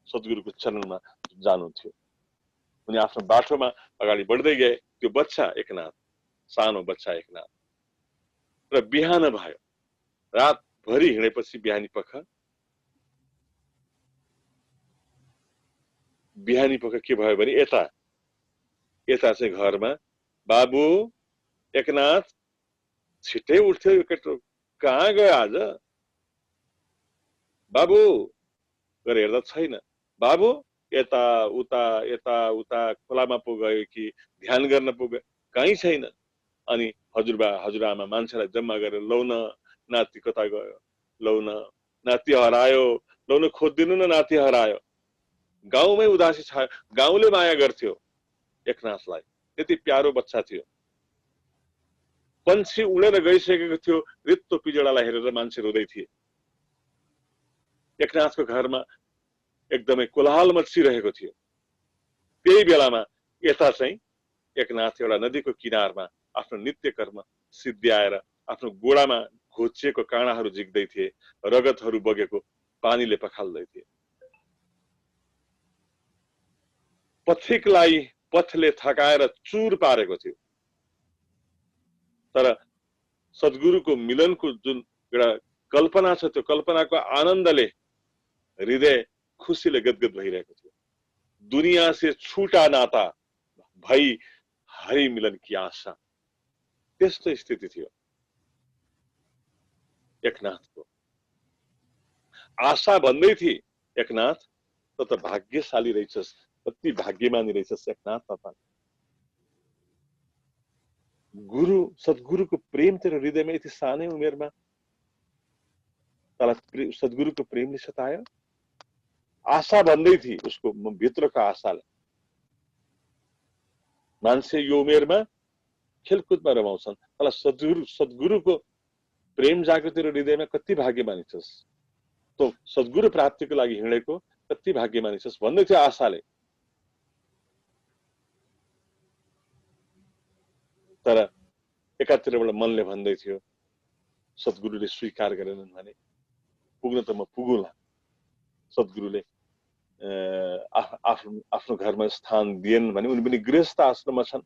सद्गुरुको चरणमा जानु थियो। उनी आफ्नो बाटोमा अगाडि बढ्दै गए। त्यो बच्चा एकनाथ, सानो बच्चा एकनाथ, र बिहान भयो, रातभरि हिँडेपछि बिहानी पख के भयो भने यता चाहिँ घरमा बाबु एकनाथ छिट्टै उठ्थ्यो, यो केटो कहाँ गयो आज, बाबु गरेर हेर्दा छैन, बाबु यता उता खोलामा पो गयो कि ध्यान गर्न पो गयो, कहीँ छैन। अनि हजुरबा हजुरआमा मान्छेलाई जम्मा गरेर लौ न नाति कता गयो, लौ न नाति हरायो, लौ न खोजिदिनु न नाति हरायो। गाउँमै उदासी छायो, गाउँले माया गर्थ्यो एकनाथलाई, त्यति प्यारो बच्चा थियो। पन्छी उडेर गइसकेको थियो, रित्तो पिजडालाई हेरेर मान्छे रुँदै थिए। एकनाथको घरमा एकदमै कोलाहल मचिरहेको थियो। त्यही बेलामा यता चाहिँ एकनाथ एउटा नदीको किनारमा आफ्नो नित्य कर्म सिद्ध्याएर आफ्नो गोडामा घोचिएको काँडाहरू झिक्दै थिए, रगतहरू बगेको पानीले पखाल्दै थिए। पथिकलाई पथले थकाएर चुर पारेको थियो, तर सद्गुरुको मिलनको जुन एउटा कल्पना छ, त्यो कल्पनाको आनन्दले हृदय खुसीले गदगद भइरहेको थियो। दुनिया से छुटा नाता भई हरि मिलन की आशा, त्यस्तो स्थिति थियो एकनाथको। आशा भन्दै थिए एकनाथ त भाग्यशाली रहेछस्, कति भाग्यमानी रहेछस् एकनाथ तपाईं। गुरु सद्गुरुको प्रेम तेरो हृदयमा यति सानै उमेरमा तलाई सद्गुरुको प्रेमले सतायो। आशा भन्दै थिए उसको भित्रको आशाले। मान्छे यो उमेरमा खेलकुदमा रमाउँछन्, तलाई सद्गुरुको प्रेम जाग्यो तेरो हृदयमा, कति भाग्यमानी छस्, तो सद्गुरु प्राप्तिको लागि हिँडेको कति भाग्यमानी छस् भन्दै थियो आशाले। तर एकातिरबाट मनले भन्दै थियो सद्गुरुले स्वीकार गरेनन् भने पुग्न त म पुगुला, सद्गुरुले आफ्नो घरमा स्थान दिएन भने उनी पनि गृहस्थ आश्रममा छन्,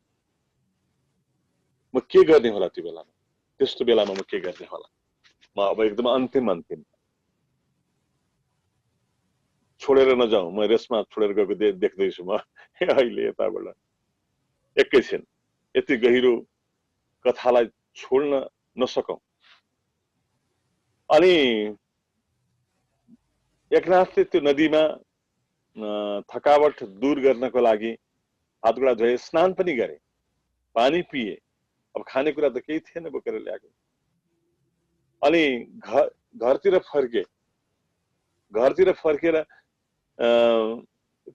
म के गर्ने होला त्यो बेलामा, त्यस्तो बेलामा म के गर्ने होला। म अब एकदम अन्तिम छोडेर नजाउँ, म रेसमा छोडेर गएको देख्दैछु म अहिले यताबाट। एकैछिन यति गहिरो कथालाई छोड्न नसकौं। अनि एकनाथले त्यो नदीमा थकावट दूर गर्नको लागि हातगोडा धोए, स्नान पनि गरे, पानी पिए। अब खानेकुरा त केही थिएन बोकेर ल्याएको। अनि घरतिर फर्केर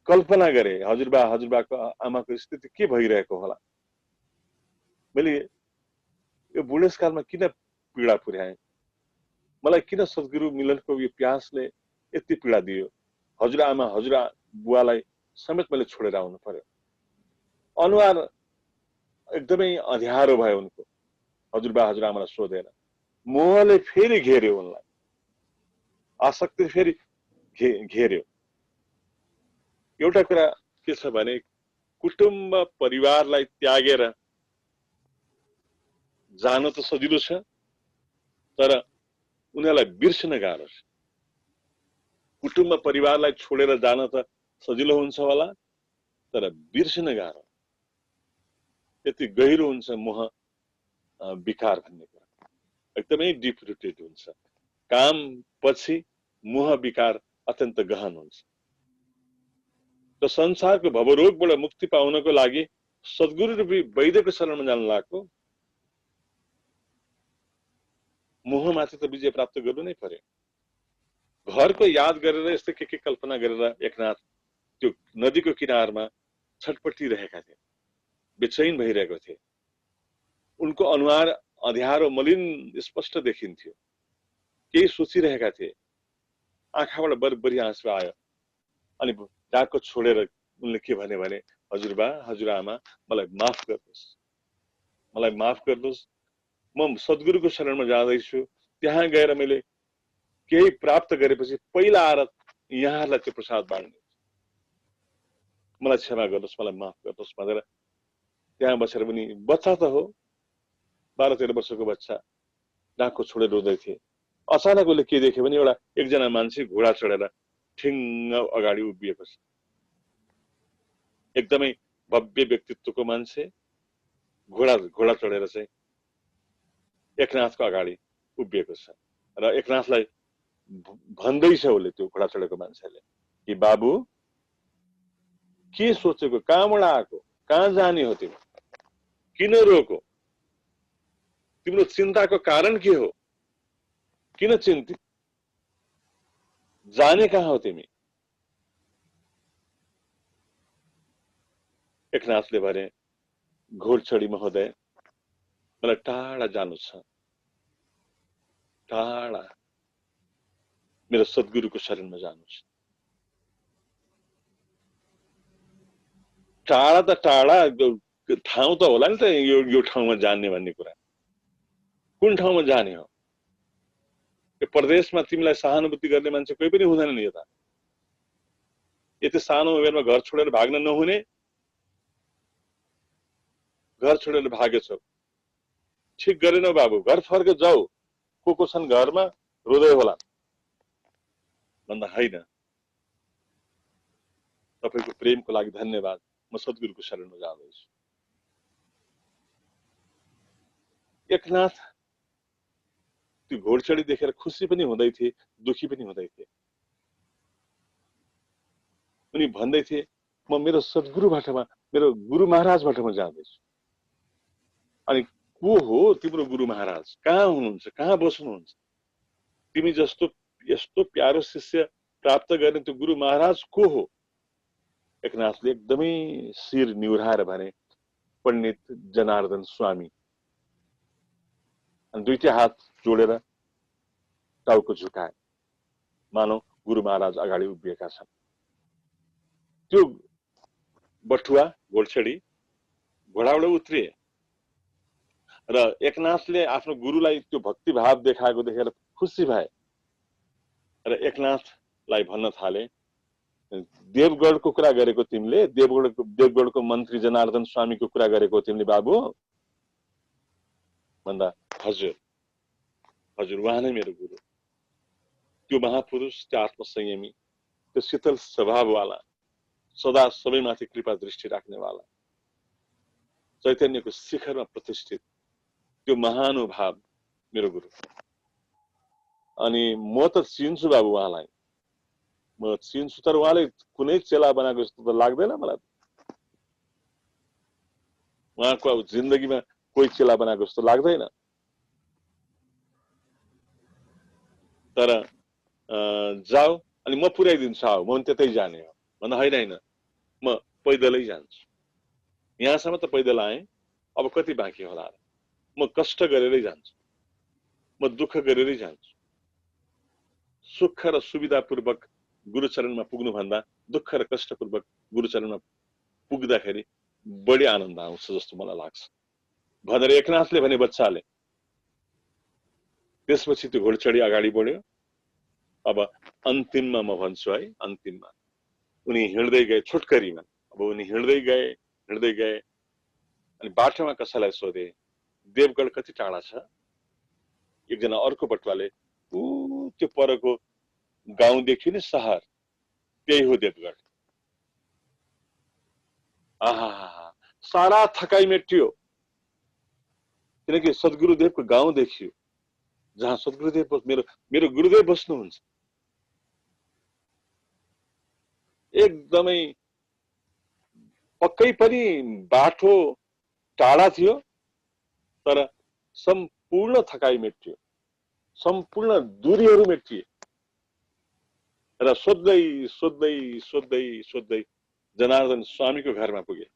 कल्पना गरे हजुरबाको आमाको स्थिति के भइरहेको होला। मैले यो बुढेसकालमा किन पीडा पुर्याएँ, मलाई किन सद्गुरु मिलनको यो प्यासले यति पीडा दियो। हजुरआमा हजुरबुवालाई समेत मैले छोडेर आउनु पर्यो। अनुहार एकदमै अँध्यारो भयो उनको। हजुरबा हजुरआमालाई सोधेर मोहले फेरि घेर्यो उनलाई, आसक्ति फेरि घेर्यो। एउटा कुरा के छ भने कुटुम्ब परिवारलाई त्यागेर जान त सजिलो छ, तर उनीहरूलाई बिर्सन गाह्रो छ। कुटुम्ब परिवारलाई छोडेर जान त सजिलो हुन्छ होला, तर बिर्सन गाह्रो। यति गहिरो हुन्छ मोह विकार भन्ने कुरा। एकदमै डिप रुटेड हुन्छ। काम पछि मोह विकार अत्यन्त गहन हुन्छ। र संसारको भवरोगबाट मुक्ति पाउनको लागि सद्गुरु रूपी वैद्यको शरणमा जान लाग्यो। मोहमाथि त विजय प्राप्त गर्नु नै पर्यो। घरको याद गरेर यस्तै के कल्पना गरेर एकनाथ त्यो नदीको किनारमा छटपटिरहेका थिए, बेचैन भइरहेको थिए। उनको अनुहार अँध्यारो मलिन स्पष्ट देखिन्थ्यो, केही सोचिरहेका थिए। आँखाबाट बरबरी आँसु आयो। अनि डाको छोडेर उनले के भने हजुरबा हजुरआमा मलाई माफ गर्नुहोस्, मलाई माफ गर्नुहोस्। म सद्गुरुको शरणमा जाँदैछु। त्यहाँ गएर मैले केही प्राप्त गरेपछि पहिला आएर यहाँहरूलाई त्यो प्रसाद बाँड्ने, मलाई क्षमा गर्नुहोस्, मलाई माफ गर्नुहोस् भनेर त्यहाँ बसेर पनि बच्चा त हो, 12-13 वर्षको बच्चा डाको छोडेर रोँदै थिए। अचानक उसले के देख्यो भने एकजना मान्छे घोडा चढेर ठिङ्ग अगाडि उभिएको छ। एकदमै भव्य व्यक्तित्वको मान्छे घोडा चढेर चाहिँ एकनाथको अगाडि उभिएको छ। र एकनाथलाई भन्दैछ उसले, त्यो घोडा चढेको मान्छेले, कि बाबु के सोचेको, कहाँबाट आएको, कहाँ जाने हो तिमी, किन रोको, तिम्रो चिन्ताको कारण के हो, किन चिन्तित, जाने कहाँ हो तिमी? एकनाथले भने घोडचढी महोदय मलाई टाढा जानु छ, टाढा मेरो सद्गुरुको शरणमा जानु छ। टाढा त टाढा, ठाउँ त होला नि त, यो ठाउँमा जाने भन्ने कुरा। कुन ठाउँमा जाने हो? यो प्रदेशमा तिमीलाई सहानुभूति गर्ने मान्छे कोही पनि हुँदैन नि। यता यति सानो उमेरमा घर छोडेर भाग्न नहुने, घर छोडेर भागेछौ, ठिक गरेनौ बाबु, घर फर्क जाऊ, को छन् घरमा, रोदै होला भन्दा होइन, तपाईको प्रेमको लागि धन्यवाद, म सद्गुरुको शरणमा जाँदैछु। एकनाथ त्यो घोडचढी देखेर खुसी पनि हुँदै थिए, दुखी पनि हुँदै थिए। उनी भन्दै थिए म मेरो सद्गुरुबाट, मेरो गुरु महाराजबाट म जाँदैछु। अनि को हो तिम्रो गुरु महाराज, कहाँ हुनुहुन्छ, कहाँ बस्नुहुन्छ? तिमी जस्तो यस्तो प्यारो शिष्य प्राप्त गर्ने त्यो गुरु महाराज को हो? एकनाथले एकदमै शिर निहुराएर भने पण्डित जनार्दन स्वामी। अनि दुईटै हात जोडेर टाउको झुकाए, मानव गुरु महाराज अगाडि उभिएका छन्। त्यो बटुवा घोडचढी घोडाबाट उत्रिए र एकनाथले आफ्नो गुरुलाई त्यो भक्ति भाव देखाएको देखेर खुसी भए र एकनाथलाई भन्न थाले, देवगढको कुरा गरेको तिमीले, देवगढको मन्त्री जनार्दन स्वामीको कुरा गरेको तिमीले बाबु? भन्दा हजुर हजुर, उहाँ नै मेरो गुरु, त्यो महापुरुष, त्यो आत्मसंयमी, त्यो शीतल स्वभाववाला, सदा सबैमाथि कृपा दृष्टि राख्नेवाला, चैतन्यको शिखरमा प्रतिष्ठित त्यो महानुभाव मेरो गुरु। अनि म त चिन्छु बाबु उहाँलाई, म चिन्छु, तर उहाँले कुनै चेला बनाएको जस्तो त लाग्दैन मलाई। उहाँको अब जिन्दगीमा कोही चेला बनाएको जस्तो लाग्दैन। तर जाऊ, अनि म पुर्याइदिन्छु, आऊ, म त्यतै जाने हो भन्दा होइन, म पैदलै जान्छु, यहाँसम्म त पैदल आएँ, अब कति बाँकी होला र? म कष्ट गरेरै जान्छु, म दुःख गरेरै जान्छु। सुख र सुविधापूर्वक गुरुचरणमा पुग्नु भन्दा दुःख र कष्टपूर्वक गुरुचरणमा पुग्दाखेरि बढी आनन्द आउँछ जस्तो मलाई लाग्छ भनेर एकनाथले भने बच्चाले। त्यसपछि त्यो घोडचढी अगाडि बढ्यो। अब अन्तिममा म भन्छु है, अन्तिममा उनी हिँड्दै गए छोटकरीमा। अब उनी हिँड्दै गए अनि बाटोमा कसैलाई सोधे देवगढ कति टाढा छ? एकजना अर्को बटुवाले त्यो परको गाउँ देखियो नि, सहर, त्यही हो देवगढ। आहा, सारा थकाइ मेटियो, किनकि सद्गुरुदेवको गाउँ देखियो, जहाँ सद्गुरुदेव मेरो मेरो गुरुदेव बस्नुहुन्छ। एकदमै पक्कै पनि बाटो टाढा थियो, तर सम्पूर्ण थकाइ मेटियो, सम्पूर्ण दूरीहरू मेटिए र सोध्दै सोध्दै सोध्दै सोध्दै जनार्दन स्वामीको घरमा पुगे।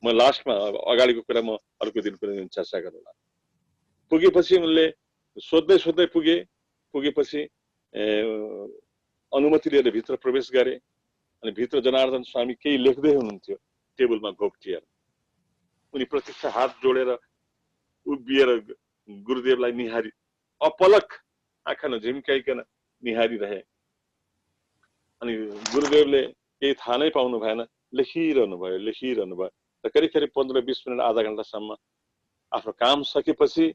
म लास्टमा अगाडिको कुरा म अर्को दिन कुनै दिन चर्चा गरौँला। पुगेपछि उनले सोध्दै सोध्दै पुगेपछि अनुमति लिएर भित्र प्रवेश गरे। अनि भित्र जनार्दन स्वामी केही लेख्दै हुनुहुन्थ्यो टेबलमा घोप्टिएर। उनी प्रत्यक्ष हात जोडेर उभिएर गुरुदेवलाई निहारी अपलक आँखा नझिम्काइकन निहारिरहे। अनि गुरुदेवले केही थाहा नै पाउनु भएन, लेखिरहनु भयो र करिब करिब 15-20 मिनट आधा घण्टासम्म आफ्नो काम सकेपछि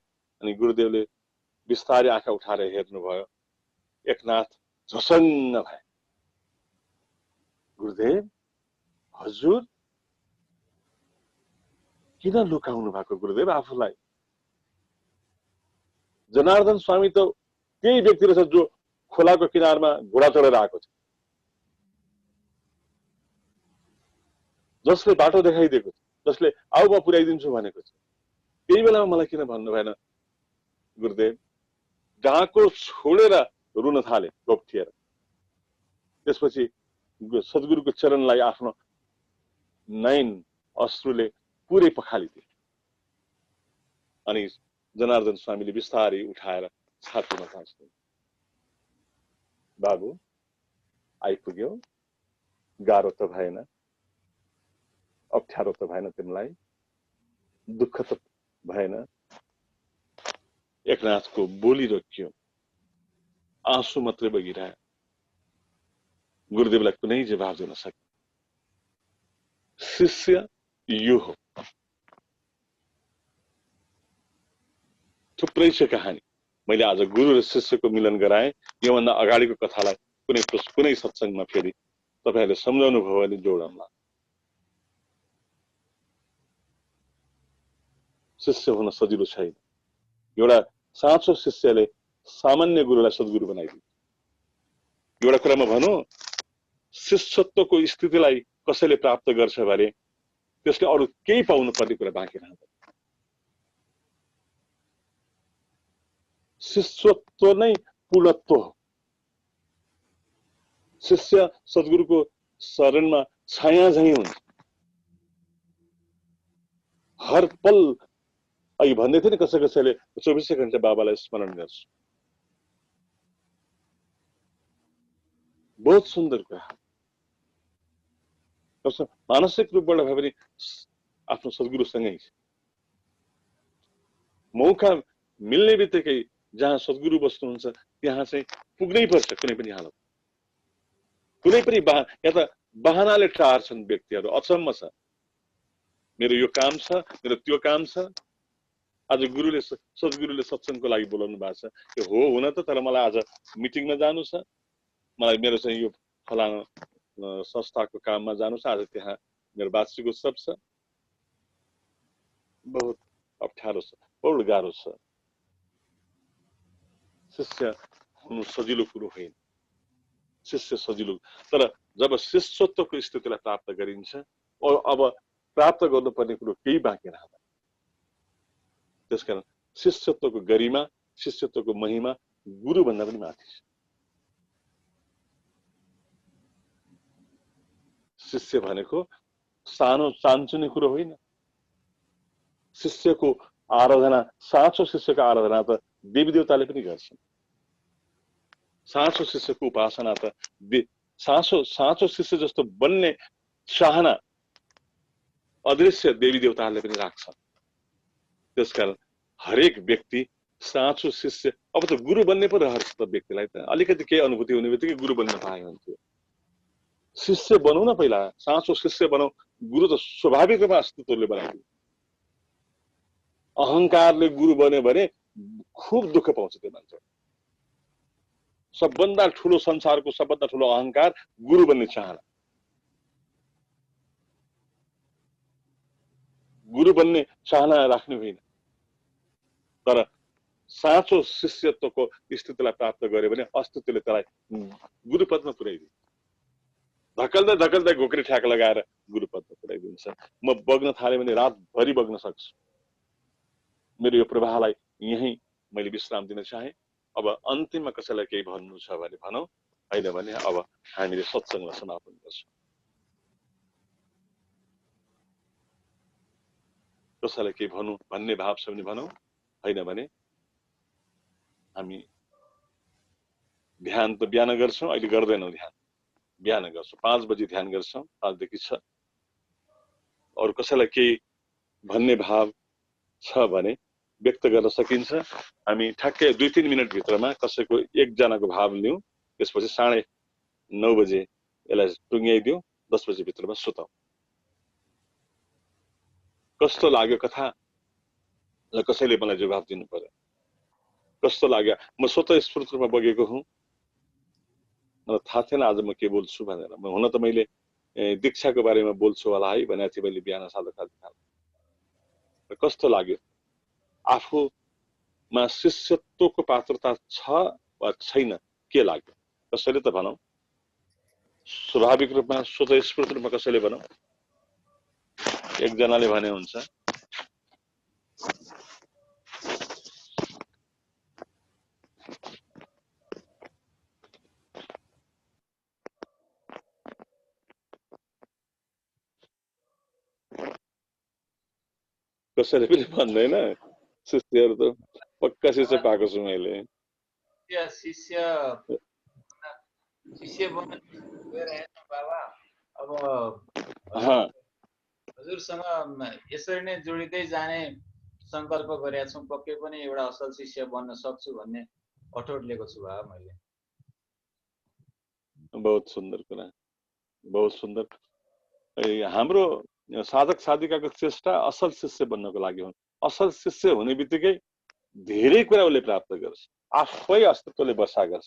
अनि गुरुदेवले बिस्तारै आँखा उठाएर हेर्नुभयो। एकनाथ झसङ्ग भए। गुरुदेव, हजुर किन लुकाउनु भएको गुरुदेव आफूलाई? जनार्दन स्वामी त त्यही व्यक्ति रहेछ जो खोलाको किनारमा घोडा चढेर आएको छ, जसले बाटो देखाइदिएको छ, जसले आऊ म पुर्याइदिन्छु भनेको छ। त्यही बेलामा मलाई किन भन्नु भएन गुरुदेव? डाँको छोडेर रुन थाले घोप्टिएर। त्यसपछि सद्गुरुको चरणलाई आफ्नो नयन अश्रुले पुरै पखालिदिए। अनि जनार्दन स्वामीले बिस्तारै उठाएर छातीमा टाँच्नु। बाबु आइपुग्यो, गाह्रो त भएन, अप्ठ्यारो त भएन तिमीलाई, दुःख त भएन। एकनाथको बोली रोकियो, आँसु मात्रै बगिरह्यो। गुरुदेवलाई कुनै जवाब दिन सके। शिष्य यो हो। थुप्रै छ कहानी। मैले आज गुरु र शिष्यको मिलन गराएँ। योभन्दा अगाडिको कथालाई कुनै सत्सङ्गमा फेरि तपाईहरूले सम्झाउनु भयो भने जोडौँला। शिष्य हुन सजिलो छैन। एउटा साँचो शिष्यले सामान्य गुरुलाई सद्गुरु बनाइदिन्छ। एउटा कुरा म भनौँ, शिष्यत्वको स्थितिलाई कसैले प्राप्त गर्छ भने त्यसले अरू केही पाउनु पर्ने कुरा बाँकी रहँदैन। शिष्यत्व नै पूर्णत्व हो। शिष्य सद्गुरुको शरणमा छाया झैं हुन्छ। हर पल, अघि भन्दै थिए नि कसैले 24 घण्टा बाबालाई स्मरण गर्छु। बहुत सुन्दर कुरा। मानसिक रूपबाट भए पनि आफ्नो सद्गुरुसँगै मौका मिल्ने बित्तिकै जहाँ सद्गुरु बस्नुहुन्छ त्यहाँ चाहिँ पुग्नै पर्छ। कुनै पनि हालत, कुनै पनि या त बहानाले टार्छन् व्यक्तिहरू। अचम्म छ, मेरो यो काम छ, मेरो त्यो काम छ। आज सद्गुरुले सत्सङ्गको लागि बोलाउनु भएको छ। यो हो हुन त, तर मलाई आज मिटिङमा जानु छ, मलाई मेरो चाहिँ यो फलाना संस्थाको काममा जानु छ, आज त्यहाँ मेरो वार्षिक उत्सव छ। बहुत अप्ठ्यारो छ, बहुत गाह्रो छ। शिष्य हुनु सजिलो कुरो होइन। शिष्य सजिलो, तर जब शिष्यत्वको स्थितिलाई प्राप्त गरिन्छ अब प्राप्त गर्नुपर्ने कुरो केही बाँकी रहँदैन। त्यसकारण शिष्यत्वको गरिमा, शिष्यत्वको महिमा गुरु भन्दा पनि माथि छ। शिष्य भनेको सानो चान्चुने कुरो होइन। शिष्यको आराधना, साँचो शिष्यको आराधना त देवी देवताले पनि गर्छन्। साँचो शिष्यको उपासना त साँचो शिष्य जस्तो बन्ने चाहना अदृश्य देवी देवताहरूले पनि राख्छन्। त्यसकारण हरेक व्यक्ति साँचो शिष्य, अब त गुरु बन्ने पो रहर त व्यक्तिलाई त अलिकति केही अनुभूति हुने बित्तिकै गुरु बन्न पाए हुन्थ्यो। शिष्य बनौ न, पहिला साँचो शिष्य बनौ। गुरु त स्वाभाविक रूपमा अस्तित्वले बनाइदियो। अहंकारले गुरु बन्यो भने खुब दुःख पाउँछ त्यो मान्छे। सबभन्दा ठुलो, संसारको सबभन्दा ठुलो अहंकार गुरु बन्ने चाहना। गुरु बन्ने चाहना राख्ने होइन, तर साँचो शिष्यत्वको स्थितिलाई प्राप्त गर्यो भने अस्तित्वले त्यसलाई गुरुपदमा पुर्याइदिन्छ। धकल्दै धकल्दै घोक्री ठ्याक लगाएर गुरुपदमा पुर्याइदिन्छ। म बग्न थालेँ भने रातभरि बग्न सक्छु। मेरो यो प्रवाहलाई यही मैले विश्राम दिन चाहे। अब अन्तिममा कसैलाई केही भन्नु छ भने भनौँ, होइन भने अब हामीले सत्सङ्गलाई समापन गर्छौँ। कसैलाई केही भनौँ भन्ने भाव छ भने भनौँ, होइन भने हामी ध्यान त बिहान गर्छौँ, अहिले गर्दैनौँ ध्यान, बिहान गर्छौँ 5 बजी ध्यान गर्छौँ, 5 देखि 6। अरू कसैलाई केही भन्ने भाव छ भने व्यक्त गर्न सकिन्छ। हामी ठ्याक्कै 2-3 मिनट भित्रमा कसैको एकजनाको भाव लिउँ, त्यसपछि 9:30 बजे यसलाई टुङ्ग्याइदिउँ, 10 बजे भित्रमा सुताउँ। कस्तो लाग्यो कथा ल कसैले मलाई जवाफ दिनु पर्यो। कस्तो लाग्यो? म स्वतः स्फूर्त रूपमा बगेको हुँ, मलाई थाहा थिएन आज म के बोल्छु भनेर। हुन त मैले दीक्षाको बारेमा बोल्छु होला है भनेको थिएँ मैले बिहान साधुखाल। कस्तो लाग्यो? आफूमा शिष्यत्वको पात्रता छ वा छैन के लाग्यो? कसैले त भनौँ, स्वाभाविक रूपमा स्वतः स्फूर्त रूपमा कसैले भनौँ। एकजनाले भने हुन्छ। कसैले पनि भन्दैन। शिष्यहरू त पक्का शिष्य पाएको छु मैले। शिष्य बन्न गएर हेर्नु बाबा, अब हजुरसँग यसरी नै जोडिँदै जाने संकल्प गरेका छौँ। पक्कै पनि एउटा असल शिष्य बन्न सक्छु भन्ने अठोट लिएको छु बाबा मैले। बहुत सुन्दर कुरा, बहुत सुन्दर। हाम्रो साधक साधिकाको चेष्टा असल शिष्य बन्नको लागि हो। असल शिष्य हुने बित्तिकै धेरै कुरा उसले प्राप्त गर्छ। आफै अस्तित्वले वर्षा गर्छ,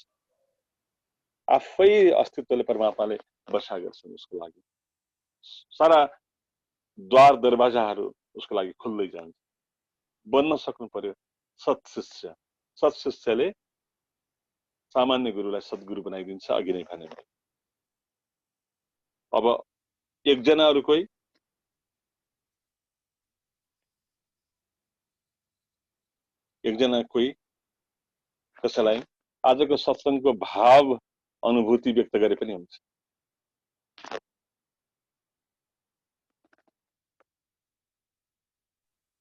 आफै अस्तित्वले परमात्माले वर्षा गर्छ उसको लागि। सारा द्वार दरवाजाहरू उसको लागि खुल्दै जान्छ। बन्न सक्नु पर्यो सत्शिष्य। सत्शिष्यले सामान्य गुरुलाई सद्गुरु बनाइदिन्छ। अघि नै भने अब एकजना अरू कोही कसैलाई आजको सत्सङ्गको भाव अनुभूति व्यक्त गरे पनि हुन्छ।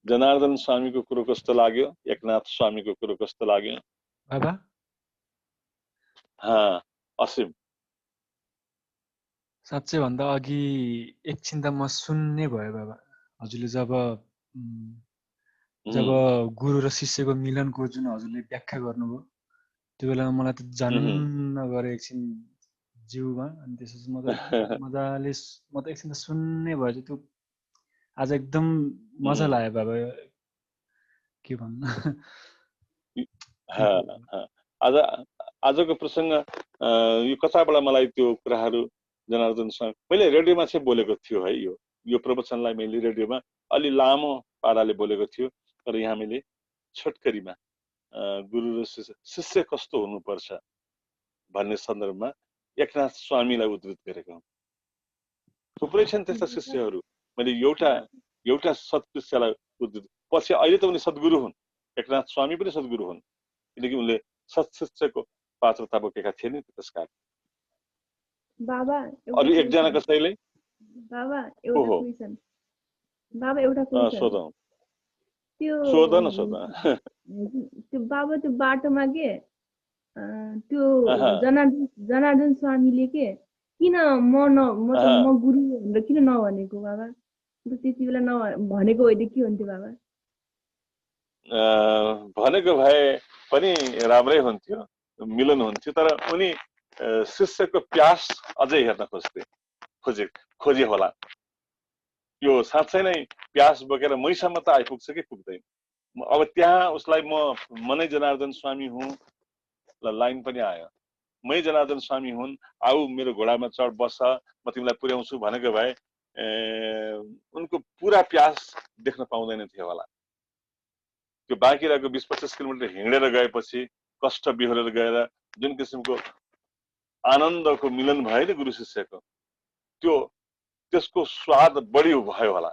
जनार्दन स्वामीको कुरो कस्तो लाग्यो? एकनाथ स्वामीको कुरो कस्तो लाग्यो? बाबा असीम। साँच्चै भन्दा अघि एकछिन त म सुन्ने भयो बाबा। हजुरले जब गुरु र शिष्यको मिलनको जुन हजुरले व्याख्या गर्नुभयो, त्यो बेलामा मलाई त झन्न गरे एकछिन जिउमा। अनि त्यसपछि म त एकछिन त सुन्ने भएछु। त्यो आज एकदम मजा लाग्यो बाबा, के भन्नु। आजको प्रसङ्ग यो कताबाट मलाई त्यो कुराहरू जनार्दन स्वामी मैले रेडियोमा चाहिँ बोलेको थियो है। यो प्रवचनलाई मैले रेडियोमा अलि लामो पाराले बोलेको थियो, तर यहाँ मैले छोटकरीमा गुरु र शिष्य कस्तो हुनुपर्छ भन्ने सन्दर्भमा एकनाथ स्वामीलाई उद्धृत गरेको हुँ। थुप्रै छन् त्यस्ता शिष्यहरू। मैले एउटा सत्शिष्यलाई उद्धृत, पछि अहिले त उनी सद्गुरु हुन्। एकनाथ स्वामी पनि सद्गुरु हुन्, किनकि उनले सत्शिष्यको पात्रता बोकेका थिए नि। त्यसकारण बाबा अरू एकजना कसैले बाबा एउटा क्वेशन सोधौँ। त्यो बाबा त्यो बाटोमा के त्यो जनार्दन स्वामीले के किन म गुरु भनेर किन नभनेको बाबा? त्यति बेला नभनेको भए के हुन्थ्यो बाबा? भनेको भए पनि राम्रै हुन्थ्यो, मिलन हुन्थ्यो। तर उनी शिष्यको प्यास अझै हेर्न खोजे होला। यो साँच्चै नै प्यास बोकेर मैसम्म त आइपुग्छ कि पुग्दैन। अब त्यहाँ उसलाई म नै जनार्दन स्वामी हुँ ल लाइन पनि आयो। मै जनार्दन स्वामी हुन्, आऊ मेरो घोडामा चढ बस, म तिमीलाई पुर्याउँछु भनेको भए उनको पुरा प्यास देख्न पाउँदैन थियो होला। त्यो बाँकी रहेको 20-25 किलोमिटर हिँडेर गएपछि कष्ट बिहोरेर गएर जुन किसिमको आनन्दको मिलन भयो नि गुरु शिष्यको, त्यो त्यसको स्वाद बढी भयो होला।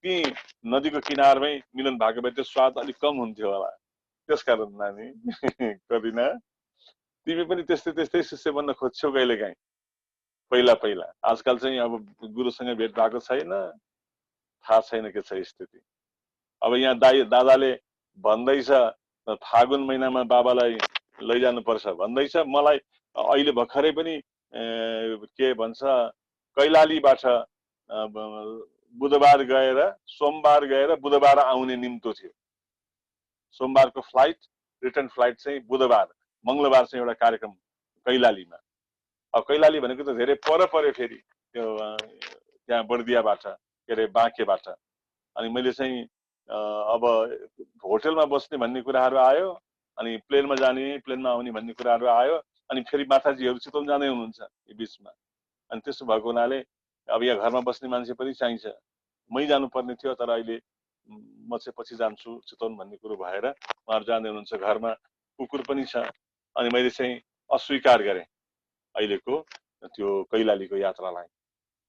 ती नदीको किनारमै मिलन भएको भए त्यो स्वाद अलिक कम हुन्थ्यो होला। त्यसकारण नानी करिना, तिमी पनि त्यस्तै शिष्य बन्न खोज्छौ कहिलेकाहीँ, पहिला। आजकल चाहिँ अब गुरुसँग भेट भएको छैन, थाहा छैन के छ स्थिति। अब यहाँ दादाले भन्दैछ फागुन महिनामा बाबालाई लैजानुपर्छ भन्दैछ। मलाई अहिले भर्खरै पनि के भन्छ कैलालीबाट बुधबार गएर सोमबार गएर बुधबार आउने निम्तो थियो। सोमबारको फ्लाइट, रिटर्न फ्लाइट चाहिँ बुधबार, मङ्गलबार चाहिँ एउटा कार्यक्रम कैलालीमा। अब कैलाली भनेको त धेरै पर पर्यो फेरि त्यो त्यहाँ बर्दियाबाट के अरे बाँकेबाट। अनि मैले चाहिँ अब होटलमा बस्ने भन्ने कुराहरू आयो, अनि प्लेनमा जाने प्लेनमा आउने भन्ने कुराहरू आयो। अनि फेरि माताजीहरू चितवन जाँदै हुनुहुन्छ यो बिचमा। अनि त्यसो भएको हुनाले अब यहाँ घरमा बस्ने मान्छे पनि चाहिन्छ। मै जानुपर्ने थियो, तर अहिले म चाहिँ पछि जान्छु चितवन भन्ने कुरो भएर उहाँहरू जाँदै हुनुहुन्छ। घरमा कुकुर पनि छ। अनि मैले चाहिँ अस्वीकार गरेँ अहिलेको त्यो कैलालीको यात्रालाई।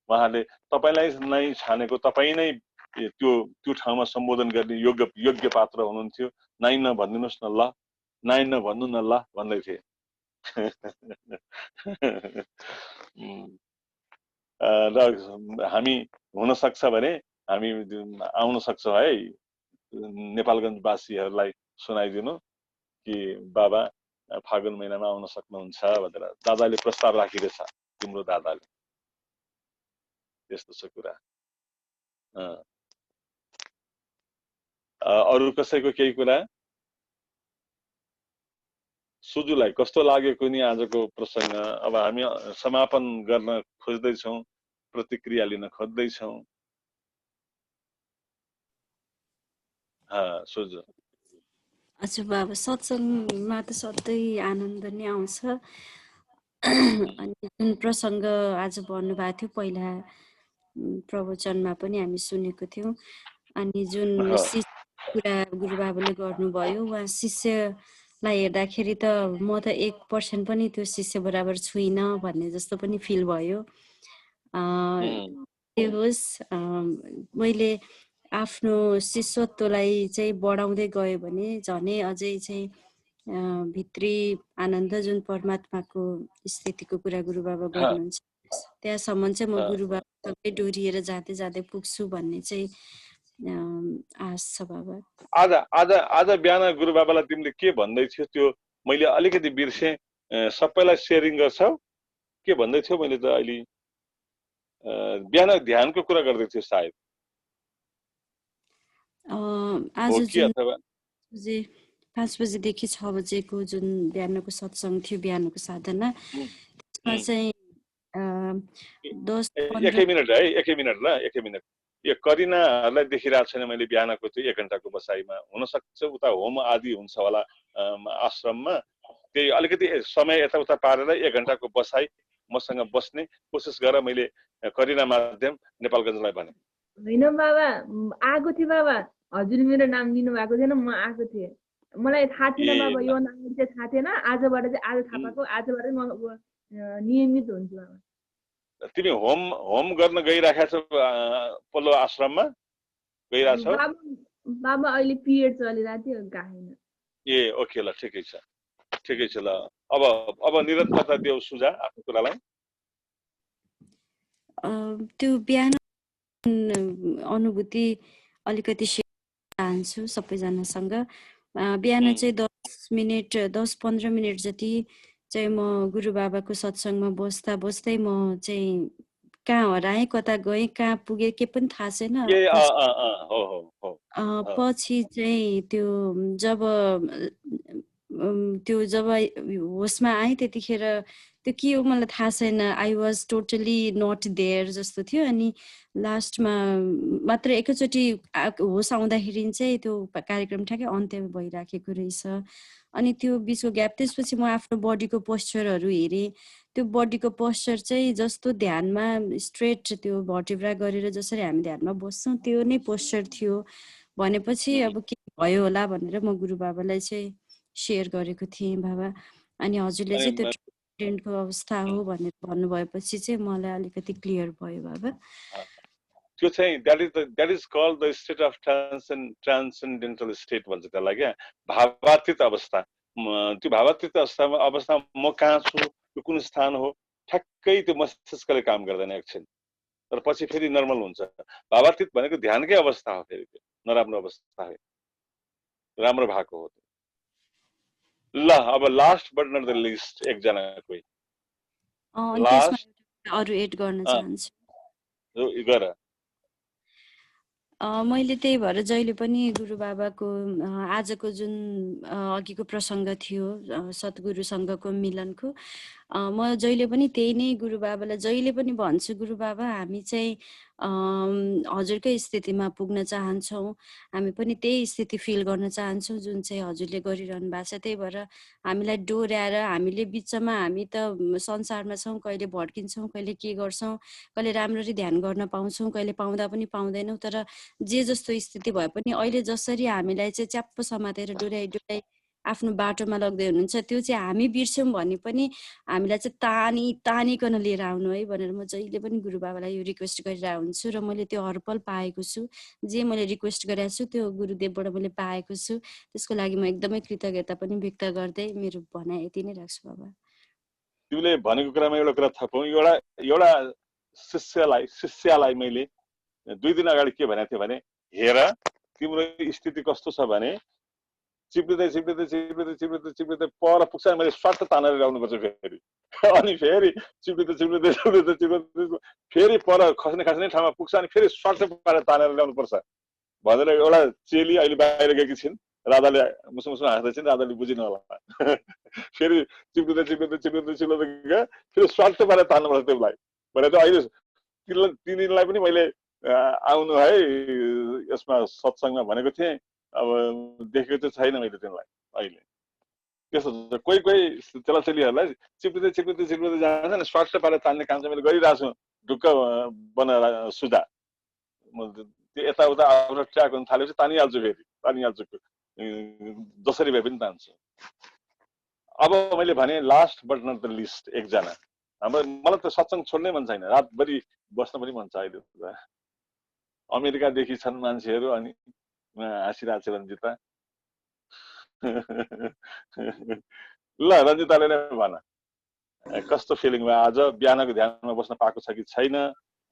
उहाँहरूले तपाईँलाई नै छानेको, तपाईँ नै त्यो ठाउँमा सम्बोधन गर्ने योग्य पात्र हुनुहुन्थ्यो। नाइ नभनिदिनुहोस् न ल, नाइ नभन्नु न ल भन्दै थिए। र हामी हुन सक्छ भने हामी आउन सक्छौँ है, नेपालगञ्जवासीहरूलाई सुनाइदिनु कि बाबा फागुन महिनामा आउन सक्नुहुन्छ भनेर दादाले प्रस्ताव राखिरहेछ। तिम्रो दादाले त्यस्तो छ कुरा। अरू कसैको केही कुरा? सुजुलाई कस्तो लागेको नि आजको प्रसङ्ग? अब हामी समापन गर्न खोज्दैछौँ, प्रतिक्रिया लिन खोज्दैछौँ। सुजु। अच्छा बाबा, सत्सङ्गमा त सधैँ आनन्द नै आउँछ। अनि जुन प्रसङ्ग आज भन्नुभएको थियो पहिला प्रवचनमा पनि हामी सुनेको थियौँ। अनि जुन कुरा गुरुबाबुले गर्नुभयो, उहाँ शिष्यलाई हेर्दाखेरि त म त 1% पनि त्यो शिष्य बराबर छुइनँ भन्ने जस्तो पनि फिल भयो। त्यो होस्, मैले आफ्नो शिष्यत्वलाई चाहिँ बढाउँदै गयो भने झनै अझै चाहिँ भित्री आनन्द जुन परमात्माको स्थितिको कुरा गुरुबाबा गर्नुहुन्छ, त्यहाँसम्म चाहिँ म गुरुबाबासँगै डोरिएर जाँदै पुग्छु भन्ने चाहिँ आश छ बाबा। आज बिहान गुरुबाबालाई तिमीले के भन्दै थियौ त्यो मैले अलिकति बिर्सेँ, सबैलाई सेयरिङ गर्छौ? के भन्दै थियौ? मैले त अहिले बिहान ध्यानको कुरा गर्दै थिएँ सायद। आज जुन 5 बजेदेखि 6 बजेको जुन बिहानको सत्सङ्ग थियो, बिहानको साधना, त्यसमा चाहिँ 1 मिनट यो करिनाहरूलाई देखिरहेको छैन मैले बिहानको त्यो 1 घण्टाको बसाइमा। हुनसक्छ उता होम आदि हुन्छ होला आश्रममा, त्यही अलिकति समय यताउता पारेर 1 घण्टाको बसाइ मसँग बस्ने कोसिस गरेर मैले करिना माध्यम नेपालगञ्जलाई भने। होइन बाबा, आएको थिएँ बाबा, हजुर मेरो नाम लिनु भएको थिएन, म आएको थिएँ। मलाई थाहा थिएन बाबा, यो नाम चाहिँ थाहा थिएन। आजबाट चाहिँ आज थाहा पाएको, आजबाट म नियमित हुन्छु बाबा। तिमी होम गर्न गइराखेको छौ पल्लो आश्रममा गइरहेको छौ? बाबा अहिले पिरियड चलिरहेको थियो, गएन। ओके ल, ठिकै छ ल। अब निरन्तरता देऊ सुझा आफ्नो कुरालाई। त्यो बिहान अनुभूति अलिकति सेयर चाहन्छु सबैजनासँग। बिहान चाहिँ 10-15 मिनट जति चाहिँ म गुरुबाबाको सत्सङ्गमा बस्दै म चाहिँ कहाँ हराएँ, कता गएँ, कहाँ पुगेँ के पनि थाहा छैन। पछि चाहिँ जब होसमा आएँ त्यतिखेर त्यो के हो मलाई थाहा छैन, I was totally not there जस्तो थियो। अनि लास्टमा मात्र एकैचोटि होस आउँदाखेरि चाहिँ त्यो कार्यक्रम ठ्याक्कै अन्त्य भइराखेको रहेछ। अनि त्यो बिचको ग्याप, त्यसपछि म आफ्नो बडीको पोस्चरहरू हेरेँ। त्यो बडीको पोस्चर चाहिँ जस्तो ध्यानमा स्ट्रेट त्यो भर्टिब्रा गरेर जसरी हामी ध्यानमा बस्छौँ त्यो नै पोस्चर थियो। भनेपछि अब के भयो होला भनेर म गुरु बाबालाई चाहिँ सेयर गरेको थिएँ बाबा। अनि हजुरले चाहिँ त्यो ट्रान्सडेन्टको अवस्था हो भनेर भन्नुभएपछि चाहिँ मलाई अलिकति क्लियर भयो बाबा। त्यो चाहिँ that is called the state of transcendental state भन्छ त्यसलाई क्या, भावातीत अवस्था। त्यो भावातीत अवस्थामा म कहाँ छु, त्यो कुन स्थान हो, ठ्याक्कै त्यो मस्तिष्कले काम गर्दैन एकछिन, तर पछि फेरि नर्मल हुन्छ। भावातीत भनेको ध्यानकै अवस्था हो, फेरि त्यो नराम्रो अवस्था हो, राम्रो भएको हो। ल अब last but not the least एकजना कोही लास्ट अरू एड गर्न चाहन्छु गर। मैले त्यही भएर जहिले पनि गुरु बाबाको आजको जुन अघिको प्रसङ्ग थियो सद्गुरुसँगको मिलनको, म जहिले पनि त्यही नै गुरु बाबालाई जहिले पनि भन्छु, गुरु बाबा हामी चाहिँ हजुरकै स्थितिमा पुग्न चाहन्छौँ, हामी पनि त्यही स्थिति फिल गर्न चाहन्छौँ जुन चाहिँ हजुरले गरिरहनु भएको छ। त्यही भएर हामीलाई डोर्याएर हामीले बिचमा हामी त संसारमा छौँ, कहिले भड्किन्छौँ, कहिले के गर्छौँ, कहिले राम्ररी ध्यान गर्न पाउँछौँ, कहिले पाउँदा पनि पाउँदैनौँ। तर जे जस्तो स्थिति भए पनि अहिले जसरी हामीलाई चाहिँ च्याप्प समातेर डोर्याइ आफ्नो बाटोमा लग्दै हुनुहुन्छ, त्यो चाहिँ हामी बिर्स्यौँ भने पनि हामीलाई चाहिँ तानिकन लिएर आउनु है भनेर म जहिले पनि गुरु बाबालाई यो रिक्वेस्ट गरिरहेको हुन्छु। र मैले त्यो हरपल पाएको छु, जे मैले रिक्वेस्ट गरेको छु त्यो गुरुदेवबाट मैले पाएको छु। त्यसको लागि म एकदमै कृतज्ञता पनि व्यक्त गर्दै मेरो भनाइ यति नै राख्छु बाबा। तिमीले भनेको कुरामा एउटा कुरा थपौँ। एउटा शिष्यलाई मैले 2 दिन अगाडि के भनेको थिएँ भने, हेर तिम्रो स्थिति कस्तो छ भने चिप्लिँदै पर पुग्छ, मैले स्वाट तानेर ल्याउनुपर्छ फेरि, अनि फेरि चिप्लिँदै फेरि पर खस्ने ठाउँमा पुग्छ, अनि फेरि स्वाट पारेर तानेर ल्याउनुपर्छ भनेर एउटा चेली अहिले बाहिर गएकी छिन्, राधाले मुसुम हाँस्दै छिन्, राधाले बुझिनु होला। फेरि चिप्लिँदै गयो, फेरि स्वाट पारेर तान्नुपर्छ त्यसलाई भनेर चाहिँ अहिले 3 दिनलाई पनि मैले आउनु है यसमा सत्सङ्गमा भनेको थिएँ। अब देखेको चाहिँ छैन मैले तिमीलाई अहिले। त्यसो कोही चेलाचेलीहरूलाई चिप्लिँदै जान्छ नि, स्वाट पारेर तान्ने काम चाहिँ मैले गरिरहेको छु, ढुक्क बनाएर सुझा त्यो यताउता आफ्नो ट्र्याक हुन थालेपछि तानिहाल्छु, फेरि तानिहाल्छु, जसरी भए पनि तान्छु। अब मैले भने last but not the least एकजना, मलाई त सत्सङ्ग छोड्नै मन छैन, रातभरि बस्न पनि मन छ अहिले। अमेरिकादेखि छन् मान्छेहरू, अनि हाँसिरहेको छ रञ्जिता। ल रञ्जिताले नै भन कस्तो फिलिङ भयो आज, बिहानको ध्यानमा बस्न पाएको छ कि छैन,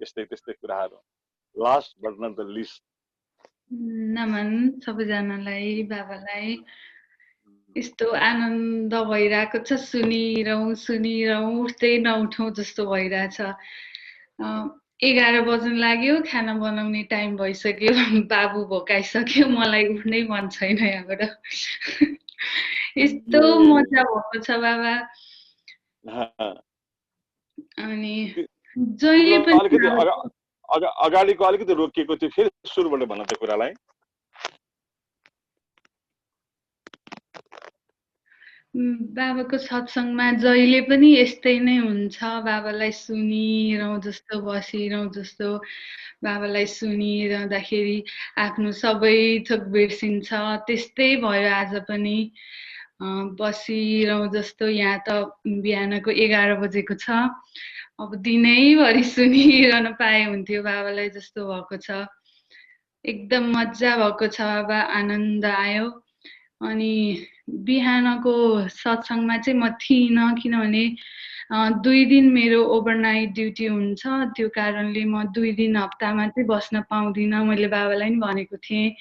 त्यस्तै कुराहरू। Last but not the list. नमन सबैजनालाई, बाबालाई। यस्तो आनन्द भइरहेको छ, सुनिरहँ उठ्दै नउठौँ जस्तो भइरहेछ। 11 बज्न लाग्यो, खाना बनाउने टाइम भइसक्यो, बाबु भोकाइसक्यो, मलाई उठ्नै मन छैन यहाँबाट। यस्तो मजा भएको छ बाबा। अनि जहिले पनि अगाडिको अलिकति रोकिएको थियो, फेरि सुरुबाट भन्न त्यो कुरालाई। बाबाको सत्सङ्गमा जहिले पनि यस्तै नै हुन्छ, बाबालाई सुनिरहँ जस्तो, बसिरहँ जस्तो। बाबालाई सुनिरहँदाखेरि आफ्नो सबै थोक बिर्सिन्छ, त्यस्तै भयो आज पनि। बसिरहँ जस्तो। यहाँ त बिहानको 11 बजेको छ, अब दिनैभरि सुनिरहन पाए हुन्थ्यो बाबालाई जस्तो भएको छ। एकदम मजा भएको छ बाबा, आनन्द आयो। अनि बिहानको सत्सङ्गमा चाहिँ म थिइनँ, किनभने 2 दिन मेरो ओभरनाइट ड्युटी हुन्छ, त्यो कारणले म 2 दिन हप्तामा चाहिँ बस्न पाउँदिनँ। मैले बाबालाई पनि भनेको थिएँ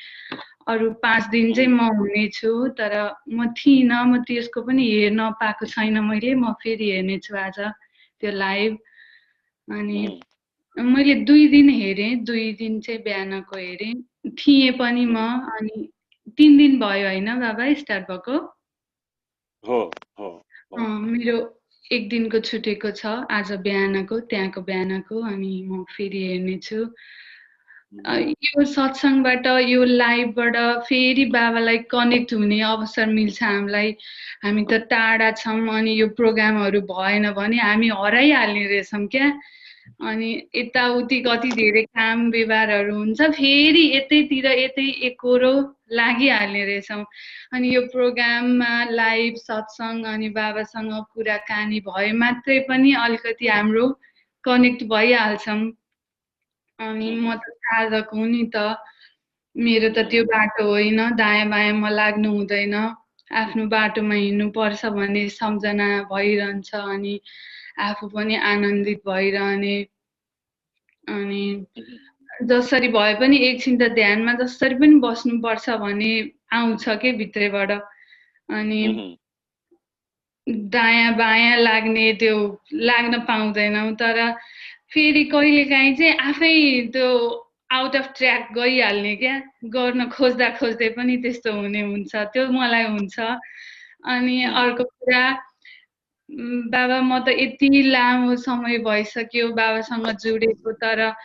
अरू 5 दिन चाहिँ म हुनेछु, तर म थिइनँ, म त्यसको पनि हेर्न पाएको छैन मैले। म फेरि हेर्नेछु आज त्यो लाइभ। अनि मैले 2 दिन हेरेँ, 2 दिन चाहिँ बिहानको हेरेँ, थिएँ पनि म। अनि 3 दिन भयो होइन बाबा स्टार्ट भएको? मेरो 1 दिनको छुटेको छ, आज बिहानको, त्यहाँको बिहानको। अनि म फेरि हेर्नेछु। यो सत्सङ्गबाट, यो लाइभबाट फेरि बाबालाई कनेक्ट हुने अवसर मिल्छ हामीलाई। हामी त टाढा छौँ, अनि यो प्रोग्रामहरू भएन भने हामी हराइहाल्ने रहेछौँ क्या। अनि यताउति कति धेरै काम व्यवहारहरू हुन्छ, फेरि यतैतिर यतै एकरो लागिहाल्ने रहेछौँ। अनि यो प्रोग्राममा लाइभ सत्सङ्ग अनि बाबासँग कुराकानी भए मात्रै पनि अलिकति हाम्रो कनेक्ट भइहाल्छौँ। अनि म त साधक हुँ नि त, मेरो त त्यो बाटो होइन, दायाँ बायाँमा लाग्नु हुँदैन, आफ्नो बाटोमा हिँड्नुपर्छ भन्ने सम्झना भइरहन्छ अनि आफू पनि आनन्दित भइरहने। अनि जसरी भए पनि एकछिन त ध्यानमा जसरी पनि बस्नुपर्छ भन्ने आउँछ के भित्रैबाट। अनि दायाँ बायाँ लाग्ने त्यो लाग्न पाउँदैनौँ, तर फेरि कहिलेकाहीँ चाहिँ आफै त्यो आउट अफ ट्र्याक गइहाल्ने क्या, गर्न खोज्दा खोज्दै पनि त्यस्तो हुने हुन्छ, त्यो मलाई हुन्छ। अनि अर्को कुरा, बाबा म त यति लामो समय भइसक्यो बाबासँग जोडेको, तर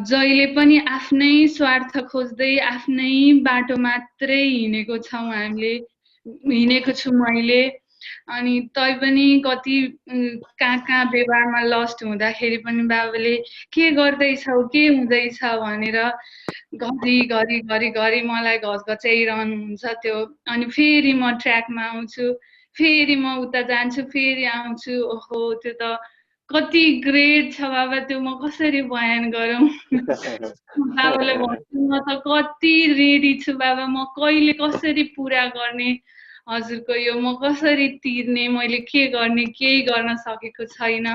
जहिले पनि आफ्नै स्वार्थ खोज्दै आफ्नै बाटो मात्रै हिँडेको छौँ हामीले, हिँडेको छु मैले। अनि तैपनि कति कहाँ कहाँ व्यवहारमा लस्ट हुँदाखेरि पनि बाबाले के गर्दैछौ, के हुँदैछ भनेर घरि घरि घरि घरि मलाई घचघच्याइरहनुहुन्छ त्यो। अनि फेरि म ट्र्याकमा आउँछु, फेरि म उता जान्छु, फेरि आउँछु। ओहो, त्यो त कति ग्रेट छ बाबा, त्यो म कसरी बयान गरौँ। बाबालाई भन्छु म त कति रेडी छु बाबा, म कहिले कसरी पुरा गर्ने हजुरको यो, म कसरी तिर्ने, मैले के गर्ने, केही गर्न सकेको छैन।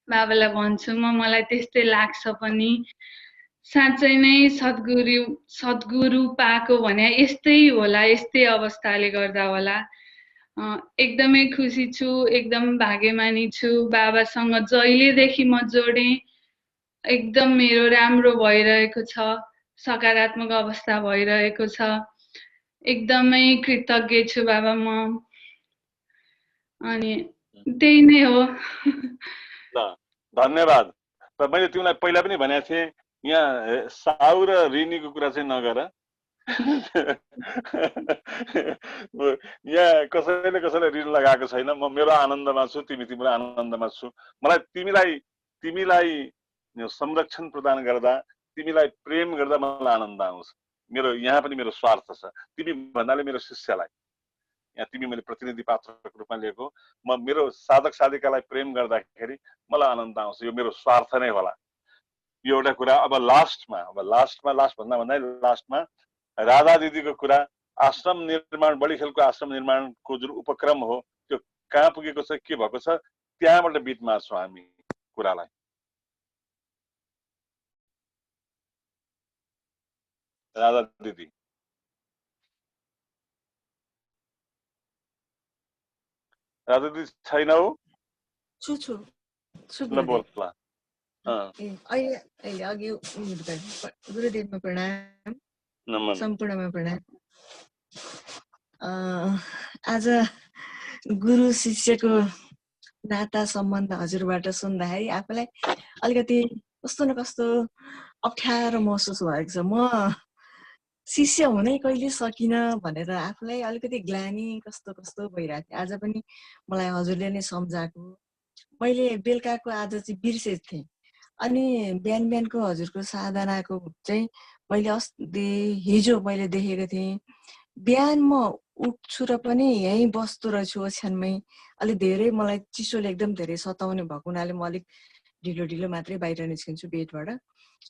बाबालाई भन्छु म, मलाई त्यस्तै लाग्छ पनि। साँच्चै नै सद्गुरु पाएको भने यस्तै होला, यस्तै अवस्थाले गर्दा होला। एकदमै खुसी छु, एकदम भाग्यमानी छु। बाबासँग जहिलेदेखि म जोडेँ एकदम मेरो राम्रो भइरहेको छ, सकारात्मक अवस्था भइरहेको छ। एकदमै कृतज्ञ छु बाबा म। अनि त्यही नै हो। धन्यवाद। त मैले तिमीलाई पहिला पनि भनेको थिएँ, यहाँ साउ र ऋणीको कुरा चाहिँ नगर। यहाँ कसैले कसैले ऋण लगाएको छैन। म मेरो आनन्दमा छु, तिम्रो आनन्दमा छु। मलाई तिमीलाई संरक्षण प्रदान गर्दा, तिमीलाई प्रेम गर्दा मलाई आनन्द आउँछ। मेरो यहाँ पनि मेरो स्वार्थ छ, तिमी भन्नाले मेरो शिष्यलाई यहाँ तिमी मैले प्रतिनिधि पात्रको रूपमा लिएको। म मेरो साधक साधिकालाई प्रेम गर्दाखेरि मलाई आनन्द आउँछ, यो मेरो स्वार्थ नै होला। यो एउटा कुरा। अब लास्टमा राधा दिदीको कुरा, आश्रम निर्माण, बढी खेलको आश्रम निर्माणको जुन उपक्रम हो त्यो कहाँ पुगेको छ, के भएको छ, त्यहाँबाट बिट मार्छौँ हामी कुरालाई। राधा दिदी छैनौ? बोल्ला। अहिले अघि गुरुदेवमा प्रणाम, सम्पूर्णमा प्रणाम। आज गुरु शिष्यको नाता सम्बन्ध हजुरबाट सुन्दाखेरि आफूलाई अलिकति कस्तो न कस्तो अप्ठ्यारो महसुस भएको छ। म शिष्य हुनै कहिले सकिनँ भनेर आफूलाई अलिकति ग्लानी कस्तो कस्तो भइरहेको थियो। आज पनि मलाई हजुरले नै सम्झाएको। मैले बेलुकाको आज चाहिँ बिर्सेको थिएँ। अनि बिहान बिहानको हजुरको साधनाको चाहिँ मैले हिजो मैले देखेको थिएँ। बिहान म उठ्छु र पनि यहीँ बस्दो रहेछु ओछ्यानमै। अलिक धेरै मलाई चिसोले एकदम धेरै सताउने भएको हुनाले म अलिक ढिलो ढिलो मात्रै बाहिर निस्किन्छु बेडबाट।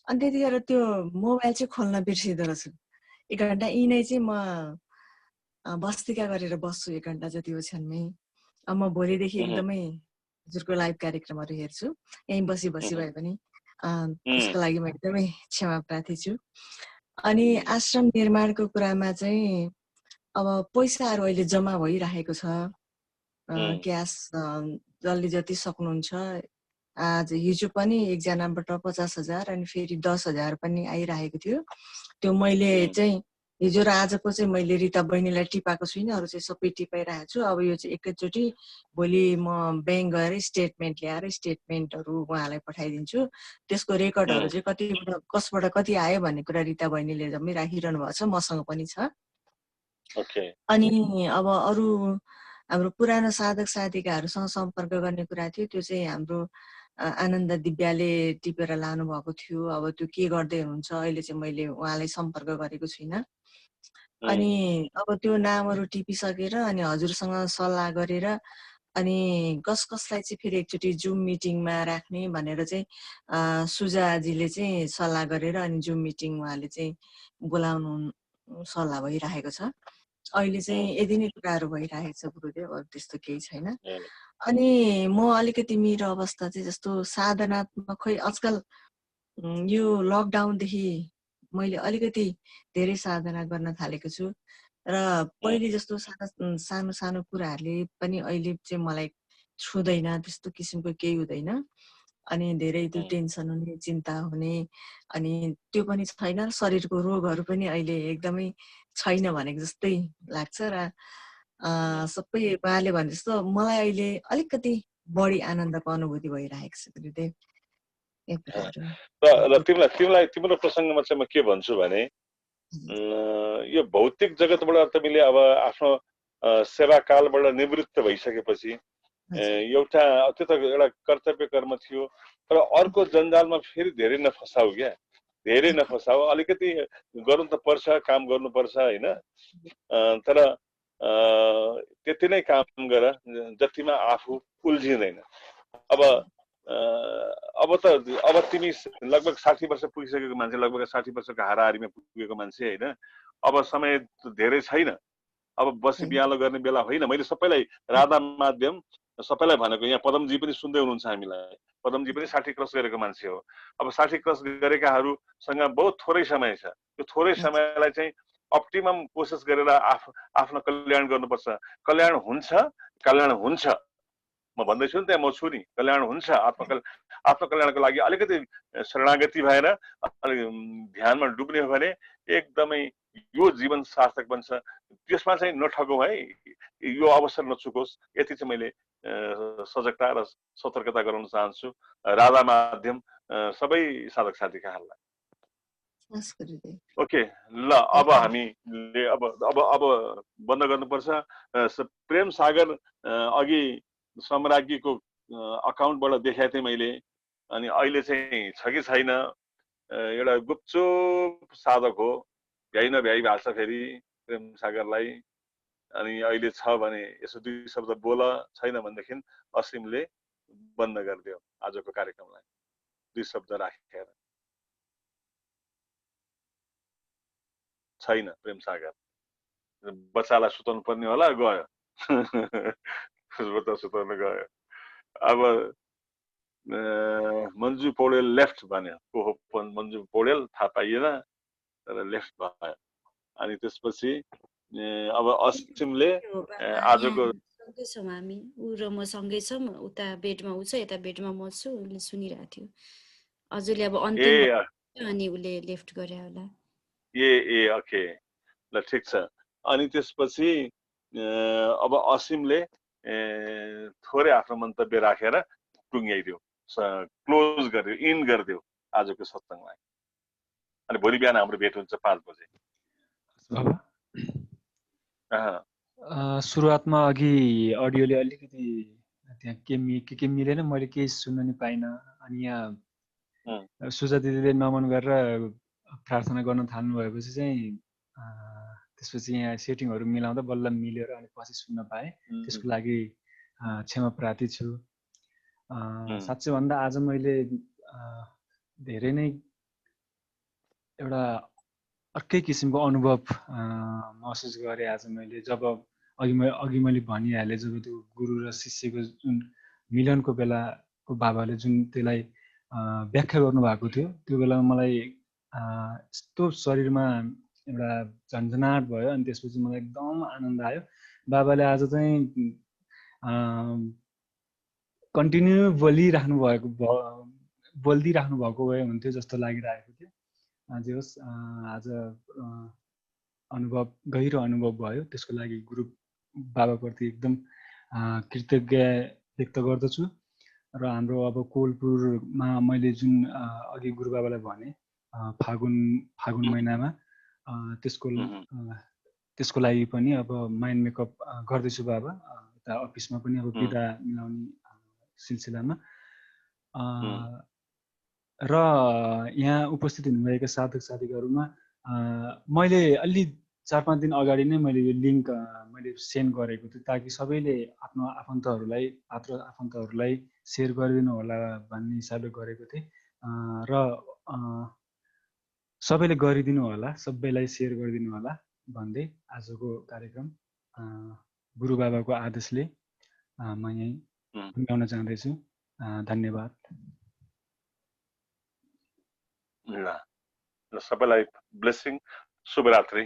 अनि त्यतिखेर त्यो मोबाइल चाहिँ खोल्न बिर्सिँदो रहेछु। 1 घन्टा यिनै चाहिँ म बस्तिका गरेर बस्छु 1 घन्टा जति ओछ्यानमै। अब म भोलिदेखि एकदमै हजुरको लाइभ कार्यक्रमहरू हेर्छु, यहीँ बसी भए पनि। त्यसको लागि म एकदमै क्षमा प्रार्थी छु। अनि आश्रम निर्माणको कुरामा चाहिँ अब पैसाहरू अहिले जम्मा भइरहेको छ, क्यास जसले जति सक्नुहुन्छ। आज हिजो पनि एकजनाबाट 50,000 अनि फेरि 10,000 पनि आइरहेको थियो। त्यो मैले चाहिँ हिजो र आजको चाहिँ मैले रिता बहिनीलाई टिपाएको छुइनँ, अरू चाहिँ सबै टिपाइरहेको छु। अब यो चाहिँ एकैचोटि भोलि म ब्याङ्क गएर स्टेटमेन्ट ल्याएर स्टेटमेन्टहरू उहाँलाई पठाइदिन्छु। त्यसको रेकर्डहरू चाहिँ कतिबाट कसबाट कति आयो भन्ने कुरा रिता बहिनीले जम्मै राखिरहनु भएको छ, मसँग पनि छ। अनि अब अरू हाम्रो पुरानो साधक साधिकाहरूसँग सम्पर्क गर्ने कुरा थियो। त्यो चाहिँ हाम्रो आनन्द दिव्याले टिपेर लानु भएको थियो। अब त्यो के गर्दै हुनुहुन्छ अहिले चाहिँ मैले उहाँलाई सम्पर्क गरेको छुइनँ। अनि अब त्यो नामहरू टिपिसकेर अनि हजुरसँग सल्लाह गरेर अनि कसलाई चाहिँ फेरि एकचोटि जुम मिटिङमा राख्ने भनेर चाहिँ सुजाजीले चाहिँ सल्लाह गरेर अनि जुम मिटिङ उहाँले चाहिँ बोलाउनु सल्लाह भइरहेको छ। अहिले चाहिँ यदि नै कुराहरू भइरहेको छ गुरुदेव, अरू त्यस्तो केही छैन। अनि म अलिकति मेरो अवस्था चाहिँ जस्तो साधनात्मक खै आजकल यो लकडाउनदेखि मैले अलिकति धेरै साधना गर्न थालेको छु र पहिले जस्तो सानो सानो कुराहरूले पनि अहिले चाहिँ मलाई छुँदैन, त्यस्तो किसिमको केही हुँदैन। अनि धेरै त्यो टेन्सन हुने, चिन्ता हुने अनि त्यो पनि छैन। शरीरको रोगहरू पनि अहिले एकदमै छैन भनेको जस्तै लाग्छ र सबै उहाँले भने जस्तो मलाई अहिले अलिकति बढी आनन्दको अनुभूति भइरहेको छ गुरुदेव। र तिम्रो प्रसङ्गमा चाहिँ म के भन्छु भने यो भौतिक जगतबाट तिमीले अब आफ्नो सेवा कालबाट निवृत्त भइसकेपछि एउटा त्यो त एउटा कर्तव्य कर्म थियो, तर अर्को जन्जालमा फेरि धेरै नफसाऊ क्या, धेरै नफसाऊ। अलिकति गर्नु त पर्छ, काम गर्नुपर्छ होइन, तर त्यति नै काम गर जतिमा आफू उल्झिँदैन। अब तिमी लगभग 60 वर्ष पुगिसकेको मान्छे, लगभग 60 वर्षको हाराहारीमा पुगेको मान्छे होइन, अब समय धेरै छैन, अब बसी बिहालो गर्ने बेला होइन। मैले सबैलाई राधा माध्यम सबैलाई भनेको, यहाँ पदमजी पनि सुन्दै हुनुहुन्छ हामीलाई, पदमजी पनि 60 क्रस गरेको मान्छे हो। अब 60 क्रस गरेकाहरूसँग बहुत थोरै समय छ, त्यो थोरै समयलाई चाहिँ अप्टिमम कोसिस गरेर आफ्नो कल्याण गर्नुपर्छ। कल्याण हुन्छ म भन्दैछु नि, त्यहाँ म छु नि, कल्याण हुन्छ। आत्मकल्याणको लागि अलिकति शरणागति भएर अलिक ध्यानमा डुब्ने हो भने एकदमै यो जीवन सार्थक बन्छ। त्यसमा चाहिँ नठगौँ है, यो अवसर नचुकोस्, यति चाहिँ मैले सजगता र सतर्कता गराउन चाहन्छु राधा माध्यम सबै साधक साथीकाहरूलाई। ओके ल, अब हामीले अब बन्द गर्नुपर्छ। प्रेम सागर अघि सम्राज्ञीको अकाउन्टबाट देखाएको थिएँ मैले, अनि अहिले चाहिँ छ कि छैन, एउटा गुपचुप साधक हो, भ्याइ नभ्याइ भएको छ फेरि प्रेम सागरलाई। अनि अहिले छ भने यसो 2 शब्द बोल, छैन भनेदेखि असीमले बन्द गरिदियो आजको कार्यक्रमलाई 2 शब्द राखेर। छैन प्रेम सागर, बच्चालाई सुताउनु पर्ने होला, गयो बच्चा सुताउनु गयो। अब मन्जु पौडेल लेफ्ट भन्यो, को हो मन्जु पौडेल थाहा पाइएन, तर लेफ्ट भयो। अनि त्यसपछि अब असीमले आजको सँगै छौँ हामी, ऊ र म सँगै छौँ, उता बेडमा ऊ छ, यता बेडमा म छु, उसले सुनिरहेको थियो। हजुरले अब अन्तिम अनि उसले लेफ्ट गरे होला। ओके ल, ठिक छ। अनि त्यसपछि अब असीमले थोरै आफ्नो मन्तव्य राखेर टुङ्ग्याइदियो, क्लोज गरिदियो, इन गरिदियो आजको सत्सङ्गलाई। अनि भोलि बिहान हाम्रो भेट हुन्छ 5 बजे। सुरुवातमा अघि अडियोले अलिकति त्यहाँ के मिलेन, मैले केही सुन्न नि पाइनँ। अनि यहाँ सुजा दिदीले नमन गरेर प्रार्थना गर्न थाल्नु भएपछि चाहिँ त्यसपछि यहाँ सेटिङहरू मिलाउँदा बल्ल मिलेर अनि पछि सुन्न पाएँ। त्यसको लागि क्षमा प्रार्थी छु। साँच्चै भन्दा आज मैले धेरै नै एउटा अर्कै किसिमको अनुभव महसुस गरेँ आज मैले। जब अघि मैले भनिहालेँ, जब त्यो गुरु र शिष्यको जुन मिलनको बेलाको बाबाले जुन त्यसलाई व्याख्या गर्नुभएको थियो, त्यो बेलामा मलाई यस्तो शरीरमा एउटा झन्झनाट भयो। अनि त्यसपछि मलाई एकदम आनन्द आयो। बाबाले आज चाहिँ कन्टिन्यू बोलिदिराख्नु भएको भए हुन्थ्यो जस्तो लागिरहेको थियो। जे होस्, आज गहिरो अनुभव भयो। त्यसको लागि गुरु बाबाप्रति एकदम कृतज्ञ व्यक्त गर्दछु। र हाम्रो अब कोलपुरमा मैले जुन अघि गुरु बाबालाई भने फागुन महिनामा त्यसको लागि पनि अब माइन्ड मेकअप गर्दैछु बाबा। यता अफिसमा पनि अब बिदा मिलाउने सिलसिलामा र यहाँ उपस्थित हुनुभएका साधक साधिकाहरूमा मैले अलि 4-5 दिन अगाडि नै मैले यो लिङ्क मैले सेन्ड गरेको थिएँ ताकि सबैले आफ्नो आफन्तहरूलाई सेयर गरिदिनु होला भन्ने हिसाबले गरेको थिएँ र सबैले गरिदिनु होला, सबैलाई सेयर गरिदिनु होला भन्दै आजको कार्यक्रम गुरु बाबाको आदेशले म यहीँ टुङ्ग्याउन चाहदैछु। धन्यवाद। ल सबैलाई ब्लेसिङ, शुभरात्रि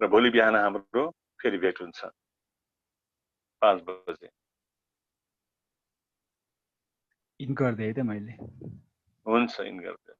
र भोलि बिहान हाम्रो फेरि भेट हुन्छ 5 बजे। इन गर्दै है त मैले। हुन्छ, इन गर्दै।